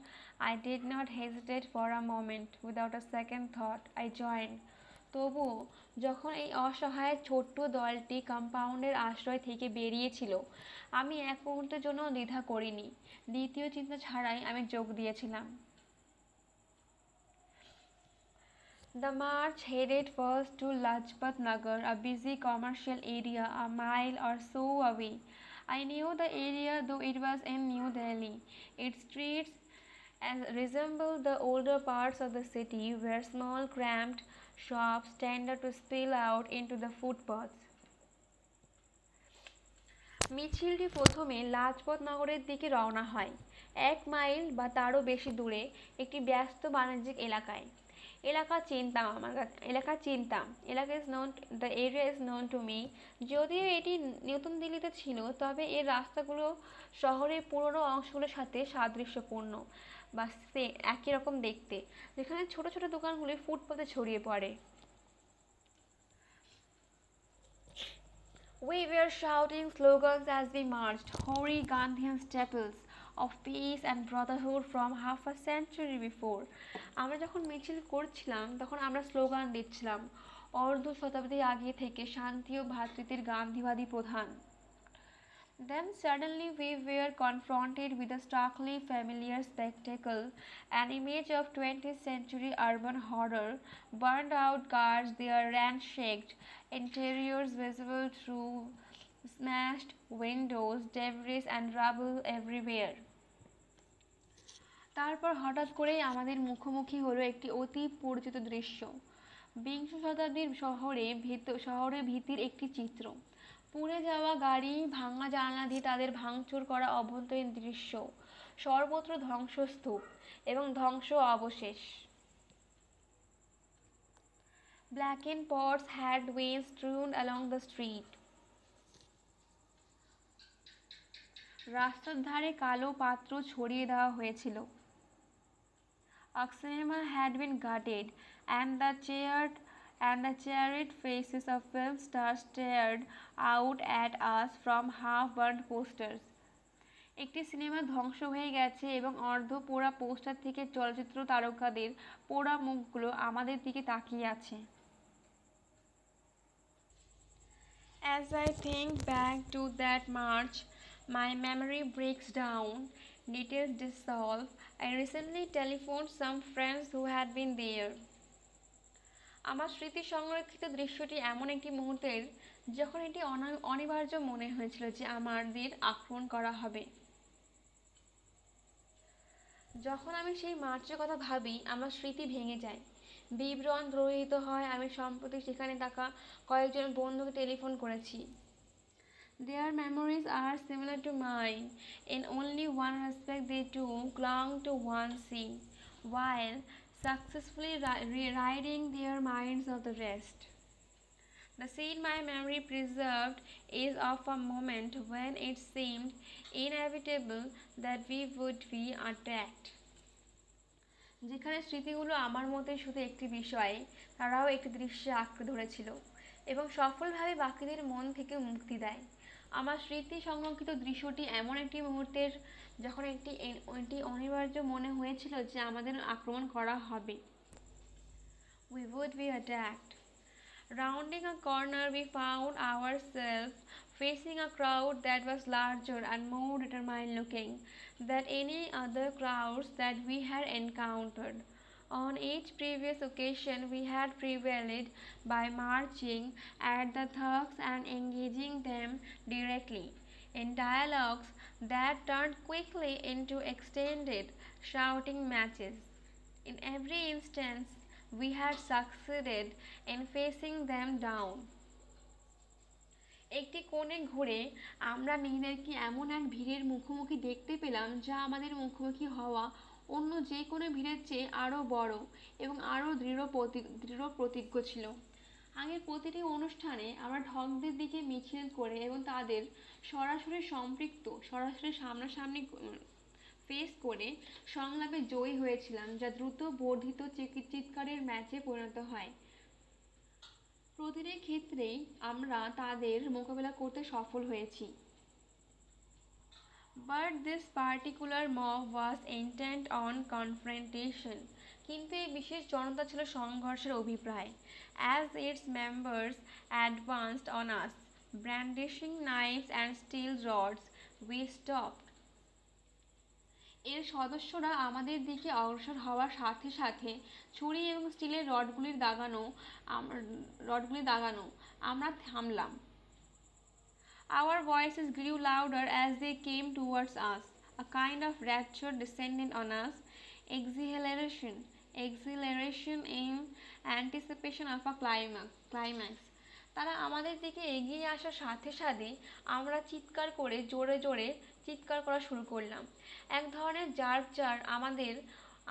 I did not hesitate for a moment. Without a second thought, I joined. তবুও যখন এই অসহায় ছোট্ট দলটি কম্পাউন্ডের আশ্রয় থেকে বেরিয়েছিল, আমি এক মুহূর্তের জন্য দ্বিধা করিনি। দ্বিতীয় চিন্তা ছাড়াই আমি যোগ দিয়েছিলাম। The march headed first to Lajpat Nagar, a busy commercial area a mile or so away. I knew the area though it was in New Delhi. Its streets resembled the older parts of the city where small cramped shops tended to spill out into the footpaths. মিছিলটি প্রথমে লাজপত নগরের দিকে রওনা হয়, 1 mile বা তারও বেশি দূরে একটি ব্যস্ত বাণিজ্যিক এলাকায়। এলাকা is known, the area is known to me. যদিও এটি নতুন দিল্লিতে ছিল, তবে এর রাস্তাগুলো শহরের পুরনো অংশগুলোর সাথে সাদৃশ্যপূর্ণ বা একই রকম দেখতে, যেখানে ছোট ছোট দোকানগুলি ফুটপাতে ছড়িয়ে পড়ে। We were shouting slogans as we marched, hoary Gandhian staples of peace and brotherhood from half a century before. আমরা যখন মিছিল করছিলাম তখন আমরা স্লোগান দিচ্ছিলাম, অর্ধ শতাব্দী আগে থেকে শান্তি ও ভ্রাতৃত্বের গান্ধীবাদী প্রধান। Then suddenly we were confronted with a starkly familiar spectacle, an image of 20th century urban horror, burned out cars, their ransacked interiors visible through smashed windows, debris and rubble everywhere. তারপর হঠাৎ করেই আমাদের মুখোমুখি হলো একটি অতি পরিচিত দৃশ্য, বিংশ শতাব্দীর শহরে ভীতির একটি চিত্র। পুড়ে যাওয়া গাড়ি, ভাঙা জানলা দিয়ে তাদের ভাঙচুর করা অভ্যন্তরীণ দৃশ্য, সর্বত্র ধ্বংসস্তূপ এবং ধ্বংস অবশেষ। Blackened pots had been strewn along the street. রাস্তার ধারে কালো পাত্র ছড়িয়ে দেওয়া হয়েছিল। A cinema had been gutted, and the charred faces of film stars stared out at us from half-burned posters. একটি সিনেমা ধ্বংস হয়ে গেছে এবং অর্ধ পোড়া পোস্টার থেকে চলচ্চিত্র তারকাদের পোড়া মুখগুলো আমাদের দিকে তাকিয়ে আছে। As I think back to that march, my memory breaks down, details dissolve. I recently telephoned some friends who had been there. আমার স্মৃতি সংরক্ষিত দৃশ্যটি এমন একটি মুহূর্তের যখন এটি অনিবার্য মনে হয়েছিল যে আমাদের আক্রমণ করা হবে। যখন আমি সেই মার্চের কথা ভাবি, আমার স্মৃতি ভেঙে যায়, বিভ্রম দ্রোহিত হয়। আমি সম্প্রতি সেখানে থাকা কয়েকজন বন্ধুকে টেলিফোন করেছি। Their memories are similar to mine. In only one respect, they too clung to one scene, while successfully ridding their minds of the rest. The scene my memory preserved is of a moment when it seemed inevitable that we would be attacked. যেখানে স্মৃতিগুলো আমার মতে শুধু একটি বিষয়, তারাও একটি দৃশ্যে আঁকড়ে ধরেছিল এবং সফলভাবে বাকিদের মন থেকে মুক্তি দেয়। আমার স্মৃতি সংরক্ষিত দৃশ্যটি এমন একটি মুহূর্তের যখন এটি অনিবার্য মনে হয়েছিল যে আমাদের আক্রমণ করা হবে। We would be attacked. Rounding a corner, we found ourselves facing a crowd that was larger and more determined looking than any other crowds that we had encountered. On each previous occasion, we had prevailed by marching at the thugs and engaging them directly in dialogues that turned quickly into extended shouting matches. In every instance, we had succeeded in facing them down. একটি কোণে ঘুরে আমরা নিজেদেরকে এমন এক ভিড়ের মুখোমুখি দেখতে পেলাম যা আমাদের মুখোমুখি হওয়া অন্য যে কোনো ভিড়ের চেয়ে আরও বড় এবং আরও দৃঢ় প্রতিজ্ঞ ছিল। আগের প্রতিটি অনুষ্ঠানে আমরা ঠগদের দিকে মিছিল করে এবং তাদের সরাসরি সামনাসামনি ফেস করে সংলাপে জয়ী হয়েছিলাম, যা দ্রুত বর্ধিত চিৎকারের ম্যাচে পরিণত হয়। প্রতিটি ক্ষেত্রেই আমরা তাদের মোকাবেলা করতে সফল হয়েছি। But this particular mob was intent on confrontation. কিন্তু এই বিশেষ জনতা ছিল সংঘর্ষের অভিপ্রায়। As its members advanced on us, brandishing knives and steel rods, we stopped. এর সদস্যরা আমাদের দিকে অগ্রসর হওয়ার সাথে সাথে ছুরি এবং স্টিলের রডগুলি দাগানো আমরা থামলাম। Our voices grew louder as they came towards us. A kind of rapture descended on us, exhilaration in anticipation of a climax. তারা আমাদের দিকে এগিয়ে আসার সাথে সাথে আমরা জোরে জোরে চিৎকার করা শুরু করলাম। এক ধরনের জার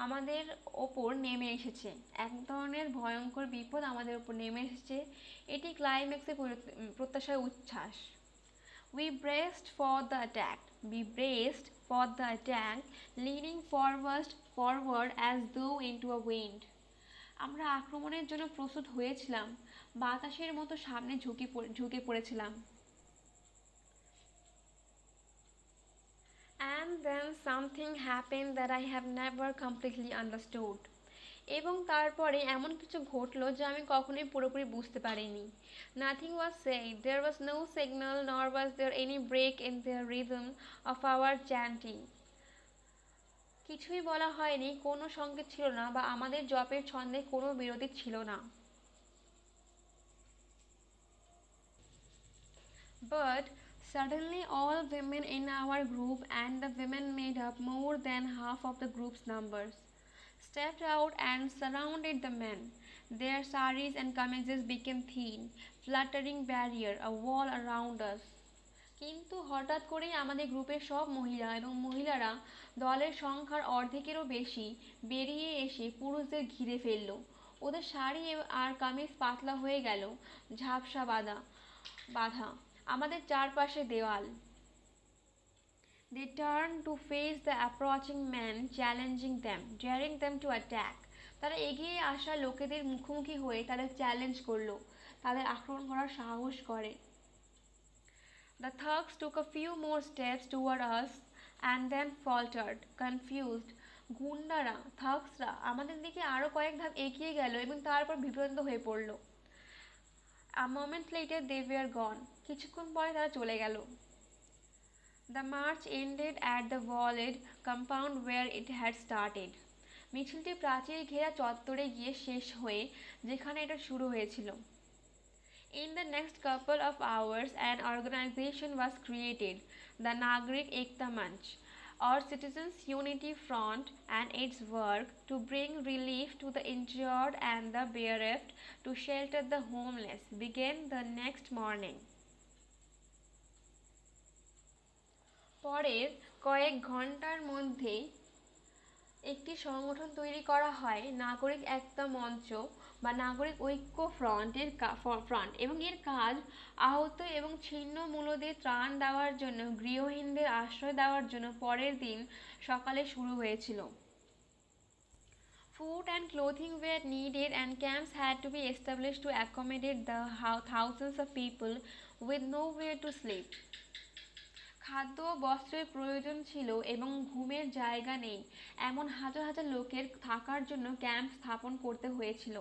আমাদের ওপর নেমে এসেছে, এক ধরনের ভয়ঙ্কর বিপদ আমাদের ওপর নেমে এসেছে। এটি ক্লাইম্যাক্সের প্রত্যাশার উচ্ছ্বাস। We braced for the attack, leaning forward as though into a wind. আমরা আক্রমণের জন্য প্রস্তুত হয়েছিলাম, বাতাসের মতো সামনে ঝুঁকে পড়েছিলাম। And then something happened that I have never completely understood. এবং তারপরে এমন কিছু ঘটলো যা আমি কখনোই পুরোপুরি বুঝতে পারিনি। Nothing was said. There was no signal, nor was there any break in the rhythm of our chanting. কিছুই বলা হয়নি, কোনো সংকেত ছিল না বা আমাদের জপের ছন্দে কোনো বিরতি ছিল না। But suddenly all women in our group, and the women made up more than half of the group's numbers, stepped out and surrounded the men. Their saris and kameezes became thin, fluttering barrier, a wall around us. কিন্তু হঠাৎ করেই আমাদের গ্রুপের সব মহিলারা দলের সংখ্যার অর্ধেকেরও বেশি বেরিয়ে এসে পুরুষদের ঘিরে ফেলল। ওদের শাড়ি আর কামিজ পাতলা হয়ে গেল, ঝাপসা বাঁধা আমাদের চারপাশে দেওয়াল। They turned to face the approaching men, daring them to attack. তারা এগিয়ে আসা লোকেদের মুখোমুখি হয়ে তাদের চ্যালেঞ্জ করলো, তাদের আক্রমণ করার সাহস করে। The thugs took a few more steps toward us and then faltered, confused. থাগসরা আমাদের দিকে আরো কয়েক ধাপ এগিয়ে গেল এবং তারপর বিভ্রান্ত হয়ে পড়ল। A moment later they were gone. কিছুক্ষণ পরে তারা চলে গেল। The march ended at the walled compound where it had started. মিছিলটি প্রাচীর ঘেরা চত্বরে গিয়ে শেষ হয়ে যেখানে এটা শুরু হয়েছিল। In the next couple of hours, an organization was created, the Nagrik Ekta Manch, or Citizens Unity Front, and its work to bring relief to the injured and the bereft, to shelter the homeless, began the next morning. পরের কয়েক ঘন্টার মধ্যে একটি সংগঠন তৈরি করা হয়, নাগরিক একতা মঞ্চ বা নাগরিক ঐক্য ফ্রন্ট, এবং এর কাজ আহত এবং ছিন্ন মূলদের ত্রাণ দেওয়ার জন্য, গৃহহীনদের আশ্রয় দেওয়ার জন্য পরের দিন সকালে শুরু হয়েছিল। Food and clothing were needed and camps had to be established to accommodate the thousands of people with nowhere to sleep. খাদ্য ও বস্ত্রের প্রয়োজন ছিল এবং ঘুমের জায়গা নেই এমন হাজার হাজার লোকের থাকার জন্য ক্যাম্প স্থাপন করতে হয়েছিল।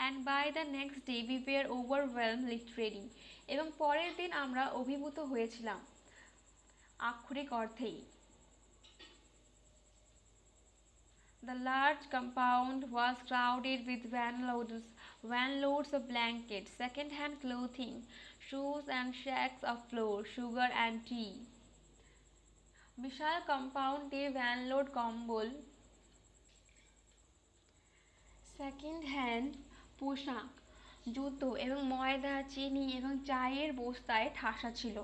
And by the next day we were overwhelmed literally. এবং পরের দিন আমরা অভিভূত হয়েছিলাম আক্ষরিক অর্থেই। The large compound was crowded with van loads of blankets, second-hand clothing, shoes and sacks of flour, sugar and tea. বিশাল কম্পাউন্ডে ভ্যানলোড কম্বল, সেকেন্ড হ্যান্ড পোশাক, জুতো এবং ময়দা, চিনি এবং চায়ের বস্তায় ঠাসা ছিল।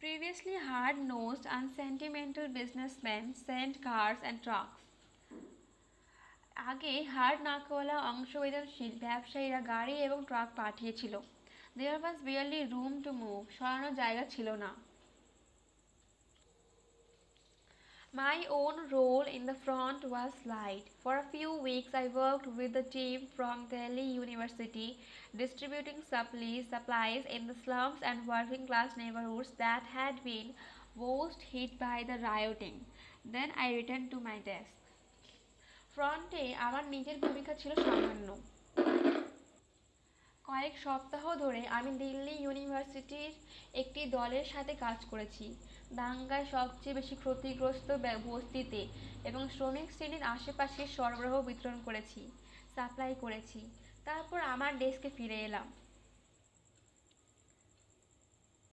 Previously hard-nosed, unsentimental businessmen sent cars and trucks. আগে হাড় নাকওয়ালা অংশবেদনশীল ব্যবসায়ীরা গাড়ি এবং ট্রাক পাঠিয়েছিল। There was barely room to move. সরানোর জায়গা ছিল না। My own role in the front was slight. For a few weeks, I worked with the team from Delhi University, distributing supplies in the slums and working class neighborhoods that had been most hit by the rioting. Then I returned to my desk. ফ্রন্টে আমার নিজের ভূমিকা ছিল সামান্য। কয়েক সপ্তাহ ধরে আমি দিল্লি ইউনিভার্সিটির একটি দলের সাথে কাজ করেছি, দাঙ্গায় সবচেয়ে বেশি ক্ষতিগ্রস্ত বস্তিতে এবং শ্রমিক শ্রেণীর আশেপাশে সরবরাহ বিতরণ করেছি, সাপ্লাই করেছি। তারপর আমার ডেস্কে ফিরে এলাম।